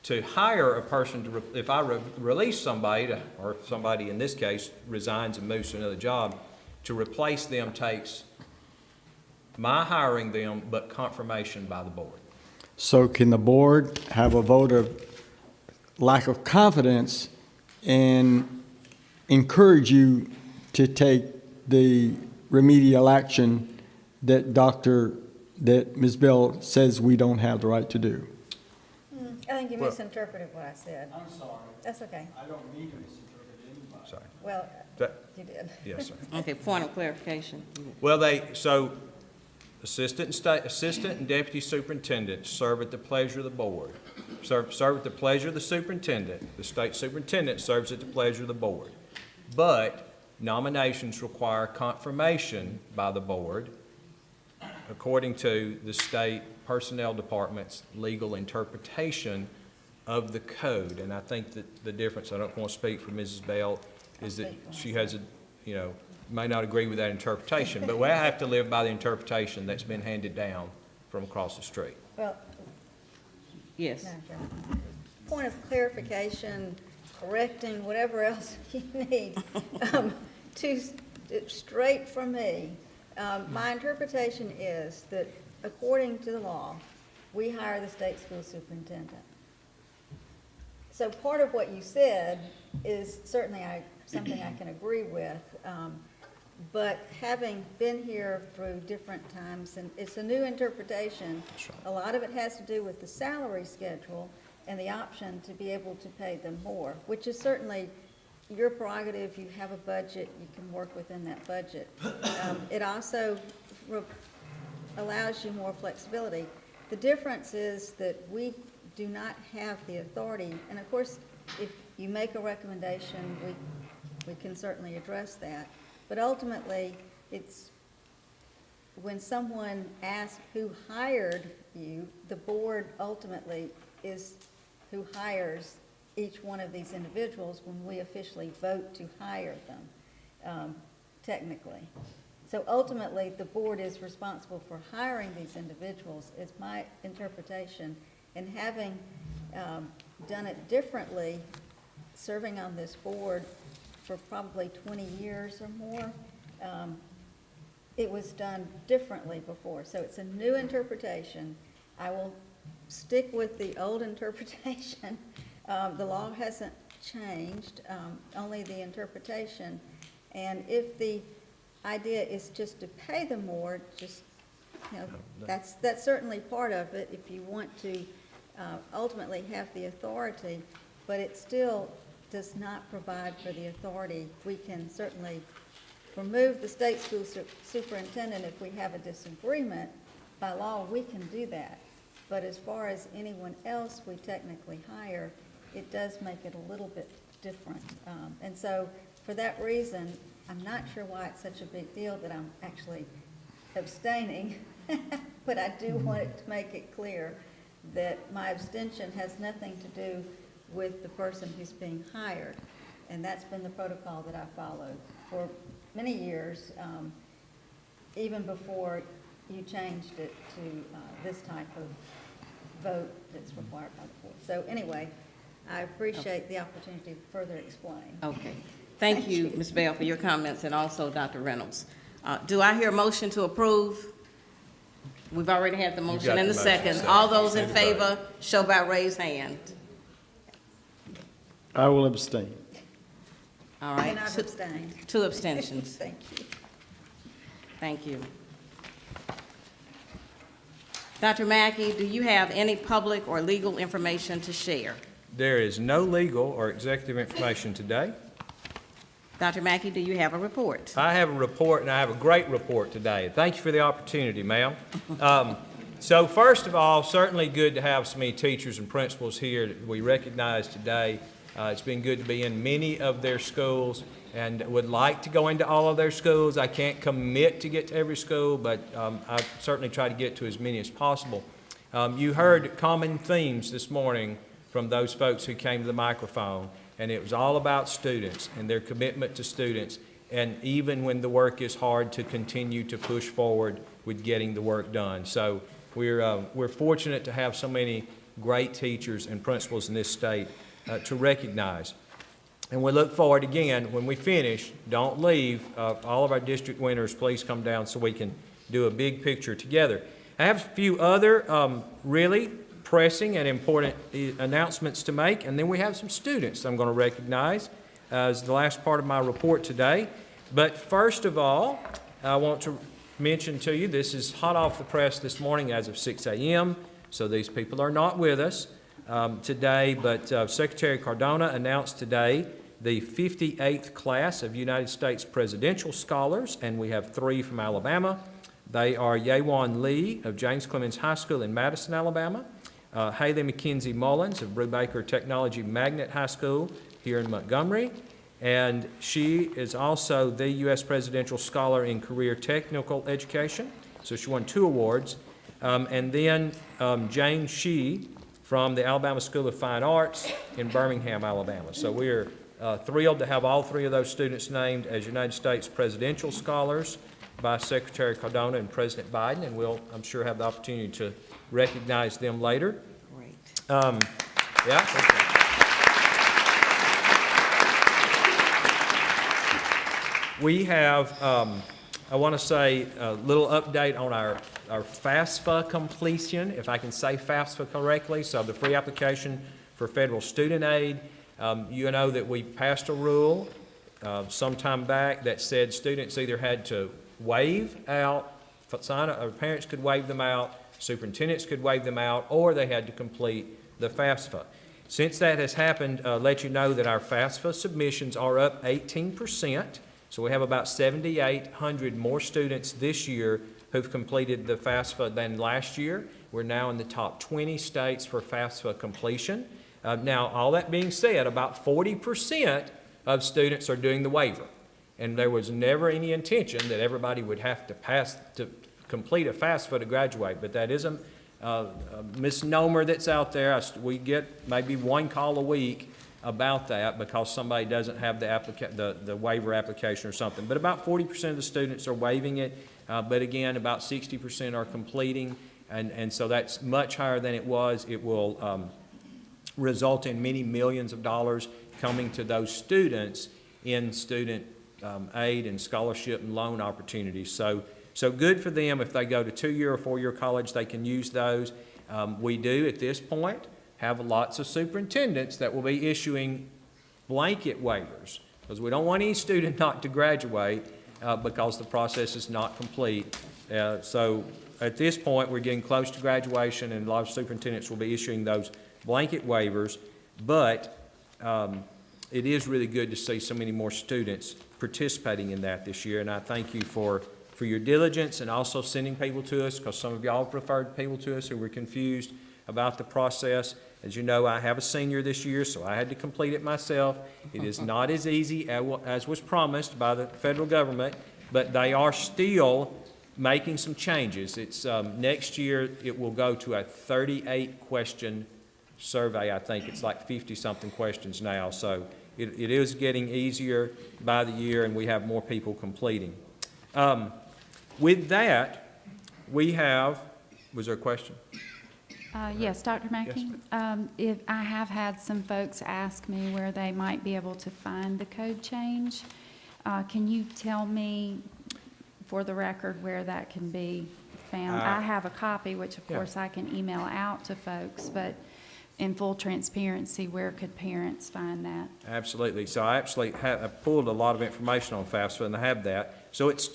to hire a person, if I release somebody, or if somebody in this case resigns and moves to another job, to replace them takes my hiring them, but confirmation by the board. So can the board have a vote of lack of confidence and encourage you to take the remedial action that Ms. Bell says we don't have the right to do? I think you misinterpreted what I said. I'm sorry. That's okay. I don't mean to misinterpret anybody. Sorry. Well, That- you did. Yes, sir. Okay, point of clarification. Well, assistant and deputy superintendent serve at the pleasure of the board. Serve at the pleasure of the superintendent. The state superintendent serves at the pleasure of the board. But nominations require confirmation by the board according to the state personnel department's legal interpretation of the code. And I think that the difference, I don't want to speak for Mrs. Bell, is that she has may not agree with that interpretation, but we have to live by the interpretation that's been handed down from across the street. Well, Yes. Madam Chairman. Point of clarification, correcting, whatever else you need, straight from me. My interpretation is that according to the law, we hire the state school superintendent. So part of what you said is certainly something I can agree with, but having been here through different times, and it's a new interpretation, a lot of it has to do with the salary schedule and the option to be able to pay them more, which is certainly your prerogative. You have a budget, you can work within that budget. It also allows you more flexibility. The difference is that we do not have the authority, and of course, if you make a recommendation, we can certainly address that. But ultimately, it's when someone asks who hired you, the board ultimately is who hires each one of these individuals when we officially vote to hire them, technically. So ultimately, the board is responsible for hiring these individuals, is my interpretation. And having done it differently, serving on this board for probably 20 years or more, it was done differently before. So it's a new interpretation. I will stick with the old interpretation. The law hasn't changed, only the interpretation. And if the idea is just to pay them more, just, you know, that's certainly part of it if you want to ultimately have the authority, but it still does not provide for the authority. We can certainly remove the state school superintendent if we have a disagreement. By law, we can do that. But as far as anyone else we technically hire, it does make it a little bit different. And so for that reason, I'm not sure why it's such a big deal that I'm actually abstaining, but I do want to make it clear that my abstention has nothing to do with the person who's being hired. And that's been the protocol that I followed for many years, even before you changed it to this type of vote that's required by the board. So anyway, I appreciate the opportunity to further explain. Okay. Thank you, Ms. Bell, for your comments, and also Dr. Reynolds. Do I hear a motion to approve? We've already had the motion and the second. All those in favor, show by raised hand. I will abstain. All right. And I've abstained. 2 abstentions. Thank you. Thank you. Dr. Mackey, do you have any public or legal information to share? There is no legal or executive information today. Dr. Mackey, do you have a report? I have a report, and I have a great report today. Thank you for the opportunity, ma'am. So first of all, certainly good to have so many teachers and principals here that we recognize today. It's been good to be in many of their schools and would like to go into all of their schools. I can't commit to get to every school, but I certainly try to get to as many as possible. You heard common themes this morning from those folks who came to the microphone, and it was all about students and their commitment to students, and even when the work is hard, to continue to push forward with getting the work done. So we're fortunate to have so many great teachers and principals in this state to recognize. And we look forward again, when we finish, don't leave. All of our district winners, please come down so we can do a big picture together. I have a few other really pressing and important announcements to make, and then we have some students I'm going to recognize as the last part of my report today. But first of all, I want to mention to you, this is hot off the press this morning as of 6 a.m., so these people are not with us today, but Secretary Cardona announced today the 58th class of United States Presidential Scholars, and we have 3 from Alabama. They are Yawan Lee of James Clemens High School in Madison, Alabama, Haley McKenzie Mullins of Brubaker Technology Magnet High School here in Montgomery, and she is also the U.S. Presidential Scholar in Career Technical Education, so she won 2 awards. And then Jane Shee from the Alabama School of Fine Arts in Birmingham, Alabama. So we are thrilled to have all 3 of those students named as United States Presidential Scholars by Secretary Cardona and President Biden, and we'll, I'm sure, have the opportunity to recognize them later. Great. Yeah. Okay. We have, I want to say a little update on our FAFSA completion, if I can say FAFSA correctly, so the free application for federal student aid. You know that we passed a rule some time back that said students either had to waive out, or parents could waive them out, superintendents could waive them out, or they had to complete the FAFSA. Since that has happened, let you know that our FAFSA submissions are up 18%. So we have about 7,800 more students this year who've completed the FAFSA than last year. We're now in the top 20 states for FAFSA completion. Now, all that being said, about 40% of students are doing the waiver. And there was never any intention that everybody would have to complete a FAFSA to graduate, but that is a misnomer that's out there. We get maybe one call a week about that because somebody doesn't have the waiver application or something. But about 40% of the students are waiving it, but again, about 60% are completing, and so that's much higher than it was. It will result in many millions of dollars coming to those students in student aid and scholarship and loan opportunities. So good for them. If they go to 2-year or 4-year college, they can use those. We do, at this point, have lots of superintendents that will be issuing blanket waivers because we don't want any student not to graduate because the process is not complete. So at this point, we're getting close to graduation, and a lot of superintendents will be issuing those blanket waivers, but it is really good to see so many more students participating in that this year, and I thank you for your diligence and also sending people to us, because some of y'all have referred people to us who were confused about the process. As you know, I have a senior this year, so I had to complete it myself. It is not as easy as was promised by the federal government, but they are still making some changes. It's next year it will go to a 38-question survey. I think it's like 50-something questions now, so it is getting easier by the year, and we have more people completing. With that, we have, was there a question? Yes, Dr. Mackey. Yes, I have had some folks ask me where they might be able to find the code change. Can you tell me, for the record, where that can be found? I have a copy, which of course I can email out to folks, but in full transparency, where could parents find that? Absolutely. So I actually I pulled a lot of information on FAFSA, and I have that. So it's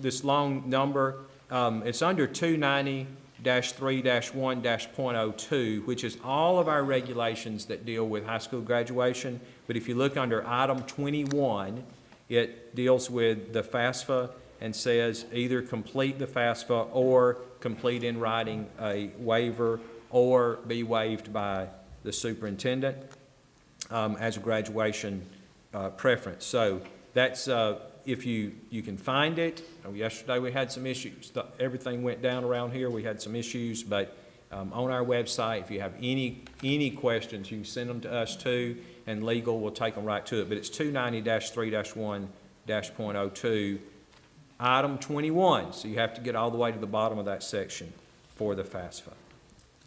this long number. It's under 290-3-1-.02, which is all of our regulations that deal with high school graduation. But if you look under item 21, it deals with the FAFSA and says either complete the FAFSA or complete in writing a waiver or be waived by the superintendent as a graduation preference. So that's, if you can find it. Yesterday we had some issues. Everything went down around here. We had some issues, but on our website, if you have any questions, you can send them to us too, and legal will take them right to it. But it's 290-3-1-.02, item 21. So you have to get all the way to the bottom of that section for the FAFSA.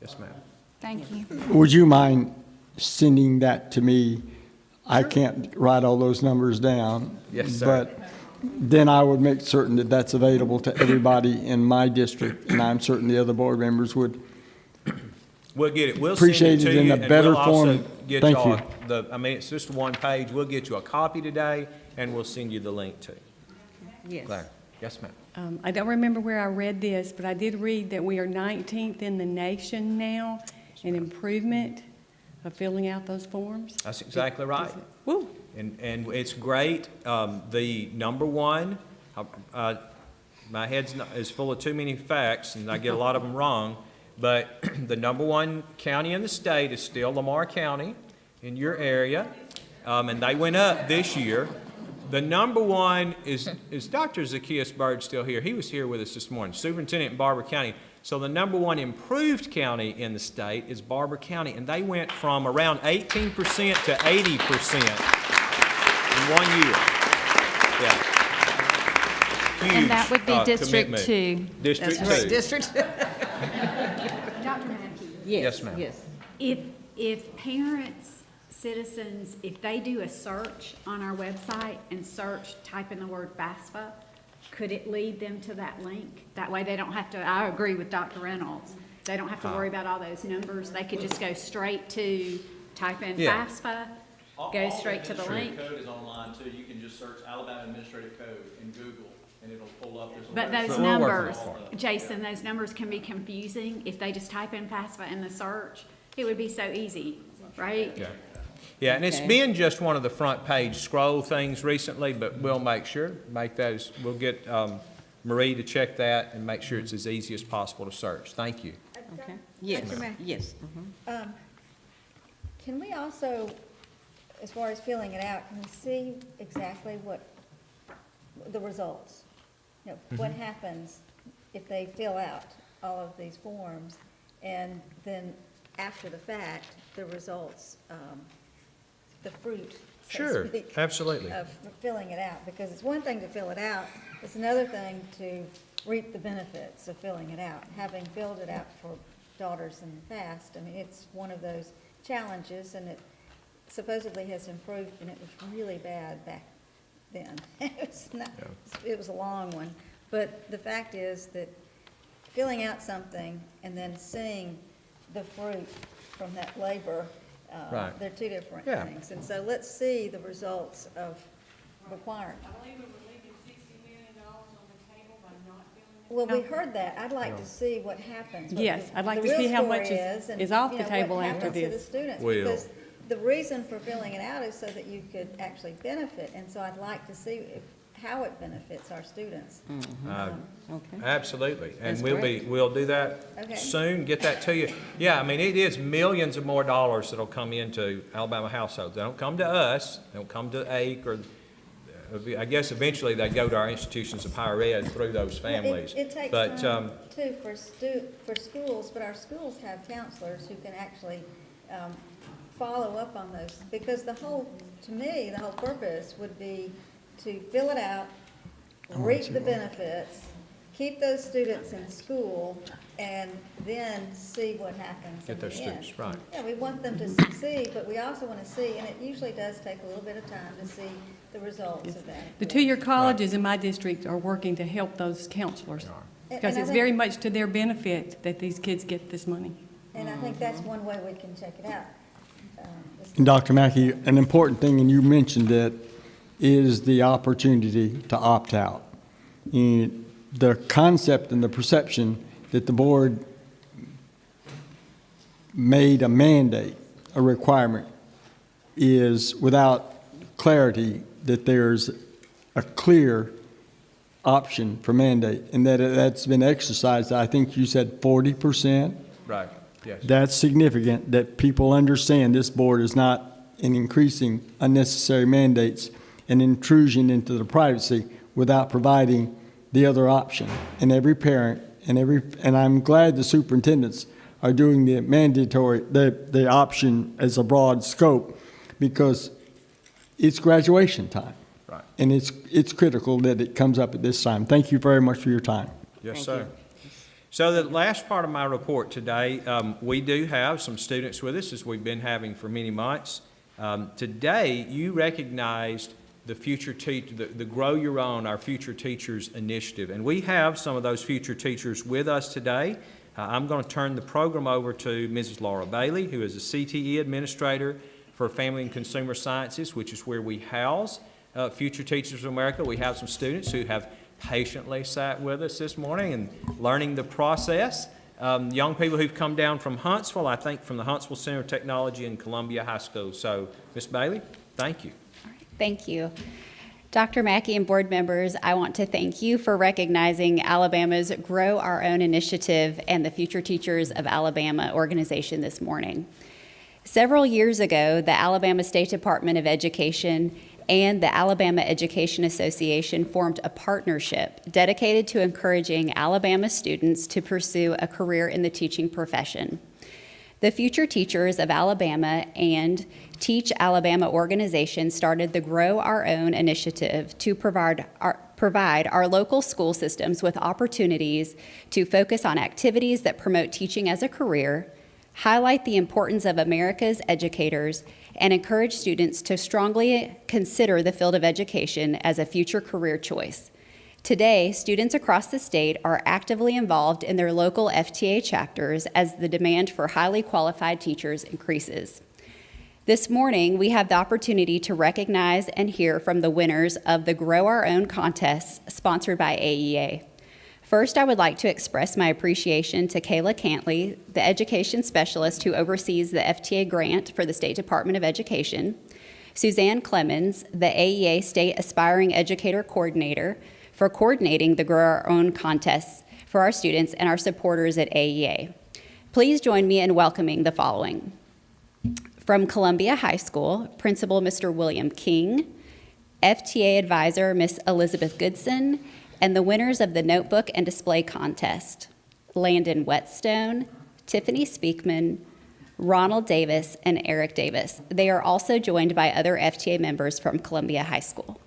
Yes, ma'am. Thank you. Would you mind sending that to me? I can't write all those numbers down. Yes, sir. But then I would make certain that that's available to everybody in my district, and I'm certain the other board members would We'll get it. We'll appreciate send it it to in you, a and better we'll also form. get Thank y'all you. I mean, it's just one page. We'll get you a copy today, and we'll send you the link too. Yes. Claire. Yes, ma'am. I don't remember where I read this, but I did read that we are 19th in the nation now in improvement of filling out those forms. That's exactly right. Woo. And it's great. The number one, my head's is full of too many facts, and I get a lot of them wrong, but the number one county in the state is still Lamar County in your area, and they went up this year. The number one is Dr. Zacchaeus Bird still here? He was here with us this morning, superintendent in Barber County. So the number one improved county in the state is Barber County, and they went from around 18% to 80% in 1 year. Yeah. Huge, And that would be District commitment. 2. District That's right, 2. District. Dr. Mackey. Yes, ma'am. Yes. If parents, citizens, if they do a search on our website and type in the word FAFSA, could it lead them to that link? That way they don't have to, I agree with Dr. Reynolds, they don't have to worry about all those numbers. They could just go straight to, type in Yeah. FAFSA, go straight to the link. Code is online too. You can just search Alabama Administrative Code in Google, and it'll pull up. But those But we're working numbers, on it. Jason, those numbers can be confusing. If they just type in FAFSA in the search, it would be so easy, right? Yeah. Yeah, and it's been just one of the front page scroll things recently, but we'll we'll get Marie to check that and make sure it's as easy as possible to search. Thank you. Okay. Yes, Dr. Mack. yes. Can we also, as far as filling it out, can we see exactly what, the results? You know, what happens if they fill out all of these forms, and then after the fact, the results, the fruit, so to Sure, speak, absolutely. of filling it out? Because it's one thing to fill it out, it's another thing to reap the benefits of filling it out. Having filled it out for daughters in the past, I mean, it's one of those challenges, and it supposedly has improved, and it was really bad back then. It was a long one, but the fact is that filling out something and then seeing the fruit from that labor, Right. they're two different Yeah. things. And so let's see the results of requiring. Well, we heard that. I'd like to see what happens. what Yes, the- I'd like the to real see how story much and, is off you the know, table what after happens to the this. students. Will. Because the reason for filling it out is so that you could actually benefit, and so I'd like to see how it benefits our students. Absolutely, and That's we'll do that Okay. soon, get that to you. Yeah, I mean, it is millions of more dollars that'll come into Alabama households. They don't come to us, they don't come to AIC, or, I guess eventually they go to our institutions of higher ed through those families. It takes But, time, too, for schools, but our schools have counselors who can actually follow up on those. Because to me, the whole purpose would be to fill it out, reap the benefits, keep those students in school, and then see what happens in Get the those end. students, right. Yeah, we want them to succeed, but we also want to see, and it usually does take a little bit of time to see the results of that. The two-year colleges in my district are working to help those counselors, because And I it's think- very much to their benefit that these kids get this money. And I think that's one way we can check it out. And Dr. Mackey, an important thing, and you mentioned it, is the opportunity to opt out. And the concept and the perception that the board made a mandate, a requirement, is without clarity that there's a clear option for mandate, and that's been exercised. I think you said 40%. right, yes. That's significant, that people understand this board is not in increasing unnecessary mandates and intrusion into the privacy without providing the other option. And every parent and I'm glad the superintendents are doing the mandatory, the option as a broad scope, because it's graduation time. Right. And it's critical that it comes up at this time. Thank you very much for your time. Yes, sir. So the last part of my report today, we do have some students with us, as we've been having for many months. Today, you recognized the the Grow Your Own, our Future Teachers initiative. And we have some of those future teachers with us today. I'm going to turn the program over to Mrs. Laura Bailey, who is a CTE administrator for Family and Consumer Sciences, which is where we house Future Teachers of America. We have some students who have patiently sat with us this morning and learning the process. Young people who've come down from Huntsville, I think from the Huntsville Center of Technology and Columbia High School. So, Ms. Bailey, thank you. Thank you. Dr. Mackey and board members, I want to thank you for recognizing Alabama's Grow Our Own initiative and the Future Teachers of Alabama organization this morning. Several years ago, the Alabama State Department of Education and the Alabama Education Association formed a partnership dedicated to encouraging Alabama students to pursue a career in the teaching profession. The Future Teachers of Alabama and Teach Alabama organization started the Grow Our Own initiative to provide our local school systems with opportunities to focus on activities that promote teaching as a career, highlight the importance of America's educators, and encourage students to strongly consider the field of education as a future career choice. Today, students across the state are actively involved in their local FTA chapters as the demand for highly qualified teachers increases. This morning, we have the opportunity to recognize and hear from the winners of the Grow Our Own contest sponsored by AEA. First, I would like to express my appreciation to Kayla Cantley, the education specialist who oversees the FTA grant for the State Department of Education, Suzanne Clemens, the AEA State Aspiring Educator Coordinator, for coordinating the Grow Our Own contests for our students and our supporters at AEA. Please join me in welcoming the following. From Columbia High School, Principal Mr. William King, FTA Advisor Ms. Elizabeth Goodson, and the winners of the Notebook and Display Contest, Landon Whetstone, Tiffany Speakman, Ronald Davis, and Eric Davis. They are also joined by other FTA members from Columbia High School.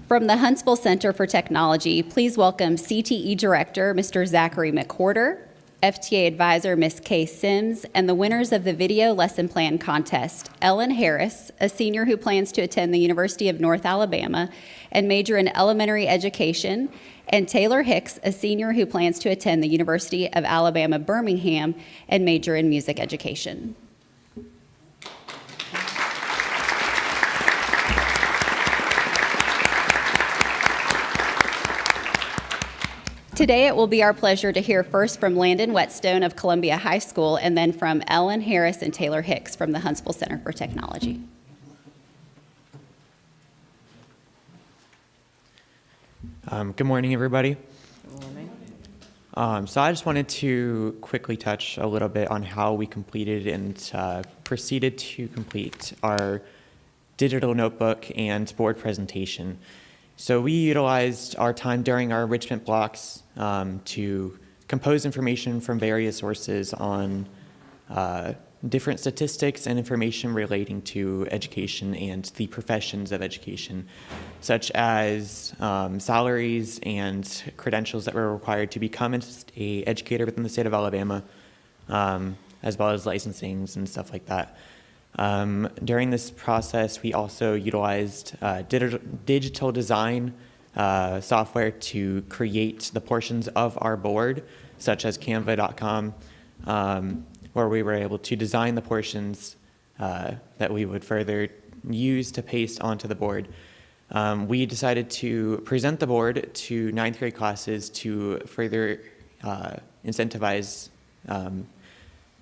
From the Huntsville Center for Technology, please welcome CTE Director, Mr. Zachary McWhorter, FTA Advisor, Ms. Kay Sims, and the winners of the Video Lesson Plan Contest, Ellen Harris, a senior who plans to attend the University of North Alabama and major in elementary education, and Taylor Hicks, a senior who plans to attend the University of Alabama, Birmingham, and major in music education. Today, it will be our pleasure to hear first from Landon Whetstone of Columbia High School and then from Ellen Harris and Taylor Hicks from the Huntsville Center for Technology. Good morning, everybody. Good morning. So I just wanted to quickly touch a little bit on how we completed and proceeded to complete our digital notebook and board presentation. So we utilized our time during our enrichment blocks to compose information from various sources on different statistics and information relating to education and the professions of education, such as salaries and credentials that were required to become an educator within the state of Alabama, as well as licensings and stuff like that. During this process, we also utilized digital design software to create the portions of our board, such as canva.com, where we were able to design the portions that we would further use to paste onto the board. We decided to present the board to 9th grade classes to further incentivize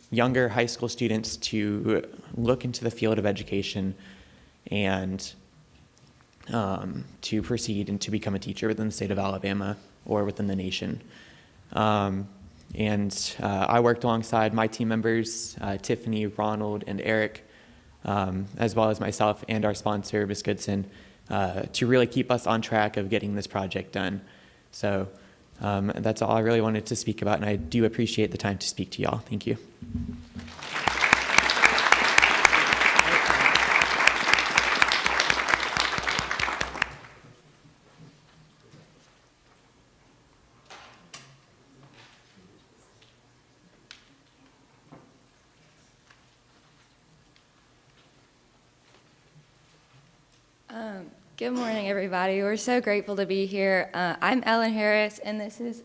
younger high school students to look into the field of education and to proceed and to become a teacher within the state of Alabama or within the nation. I worked alongside my team members, Tiffany, Ronald, and Eric, as well as myself and our sponsor, Ms. Goodson, to really keep us on track of getting this project done. So that's all I really wanted to speak about, and I do appreciate the time to speak to y'all. Thank you. Good morning, everybody. We're so grateful to be here. I'm Ellen Harris, and this is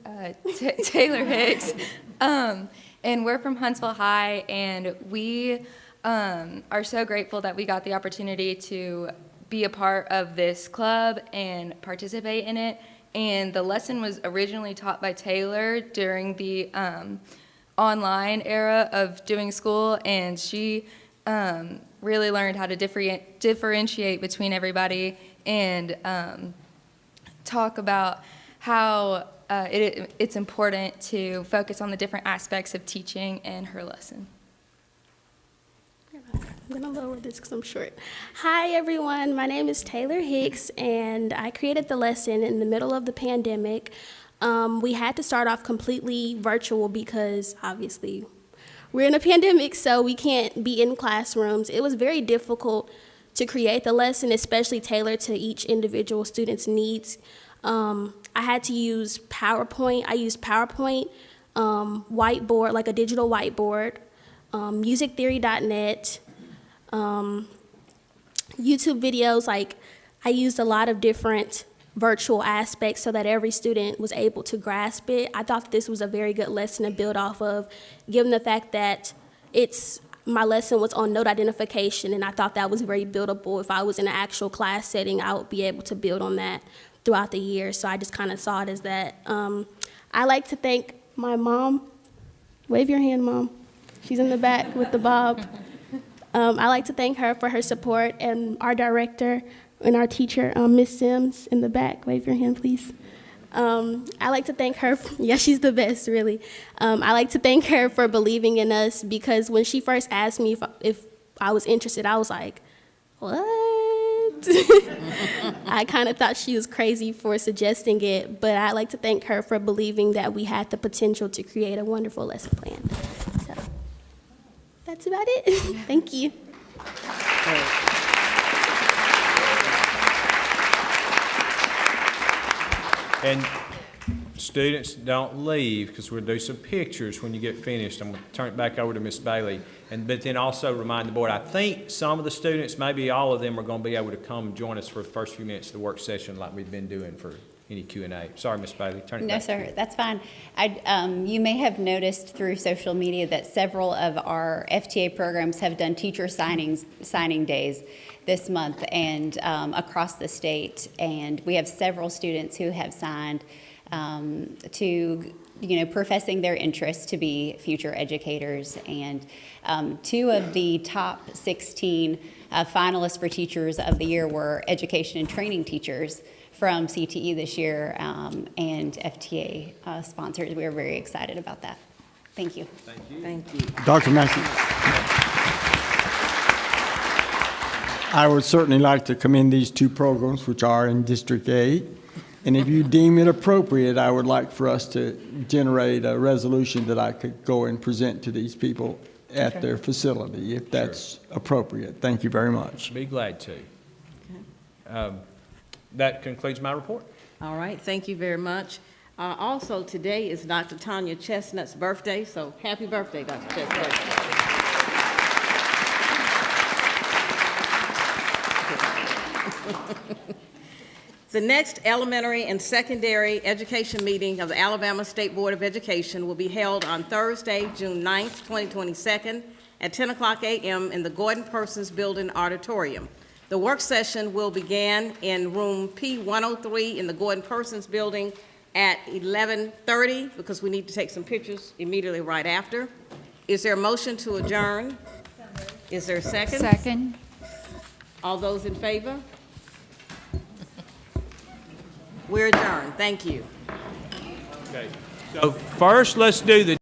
Taylor Hicks. And we're from Huntsville High, and we are so grateful that we got the opportunity to be a part of this club and participate in it. And the lesson was originally taught by Taylor during the online era of doing school, and she really learned how to differentiate between everybody and talk about how it's important to focus on the different aspects of teaching in her lesson. I'm going to lower this because I'm short. Hi, everyone. My name is Taylor Hicks, and I created the lesson in the middle of the pandemic. We had to start off completely virtual because, obviously, we're in a pandemic, so we can't be in classrooms. It was very difficult to create the lesson, especially tailored to each individual student's needs. I had to use PowerPoint. I used PowerPoint, whiteboard, like a digital whiteboard, musictheory.net, YouTube videos. Like, I used a lot of different virtual aspects so that every student was able to grasp it. I thought this was a very good lesson to build off of, given the fact that my lesson was on note identification, and I thought that was very buildable. If I was in an actual class setting, I would be able to build on that throughout the year. So I just kind of saw it as that. I like to thank my mom. Wave your hand, Mom. She's in the back with the bob. I like to thank her for her support, and our director and our teacher, Miss Sims, in the back. Wave your hand, please. I like to thank her. Yeah, she's the best, really. I like to thank her for believing in us, because when she first asked me if I was interested, I was like, what? I kind of thought she was crazy for suggesting it, but I like to thank her for believing that we had the potential to create a wonderful lesson plan. So that's about it. Thank you. And students, don't leave, because we'll do some pictures when you get finished. I'm going to turn it back over to Ms. Bailey. But then also remind the board, I think some of the students, maybe all of them, are going to be able to come join us for the first few minutes of the work session like we've been doing for any Q&A. Sorry, Ms. Bailey, turn it No, back to you. sir, that's fine. You may have noticed through social media that several of our FTA programs have done teacher signing days this month and across the state. And we have several students who have signed professing their interest to be future educators. And 2 of the top 16 finalists for Teachers of the Year were education and training teachers from CTE this year, and FTA sponsors. We are very excited about that. Thank you. Thank you. Thank you. Dr. Mackey. I would certainly like to commend these 2 programs, which are in District 8. And if you deem it appropriate, I would like for us to generate a resolution that I could go and present to these people at their facility, if that's appropriate. Thank you very much. Be glad to. That concludes my report. All right, thank you very much. Also, today is Dr. Tanya Chestnut's birthday, so happy birthday, Dr. Chestnut. The next elementary and secondary education meeting of the Alabama State Board of Education will be held on Thursday, June 9th, 2022, at 10 o'clock a.m. in the Gordon Persons Building Auditorium. The work session will begin in room P103 in the Gordon Persons Building at 11:30, because we need to take some pictures immediately right after. Is there a motion to adjourn? Is there a second? Second. All those in favor? We're adjourned. Thank you. Okay. So first, let's do the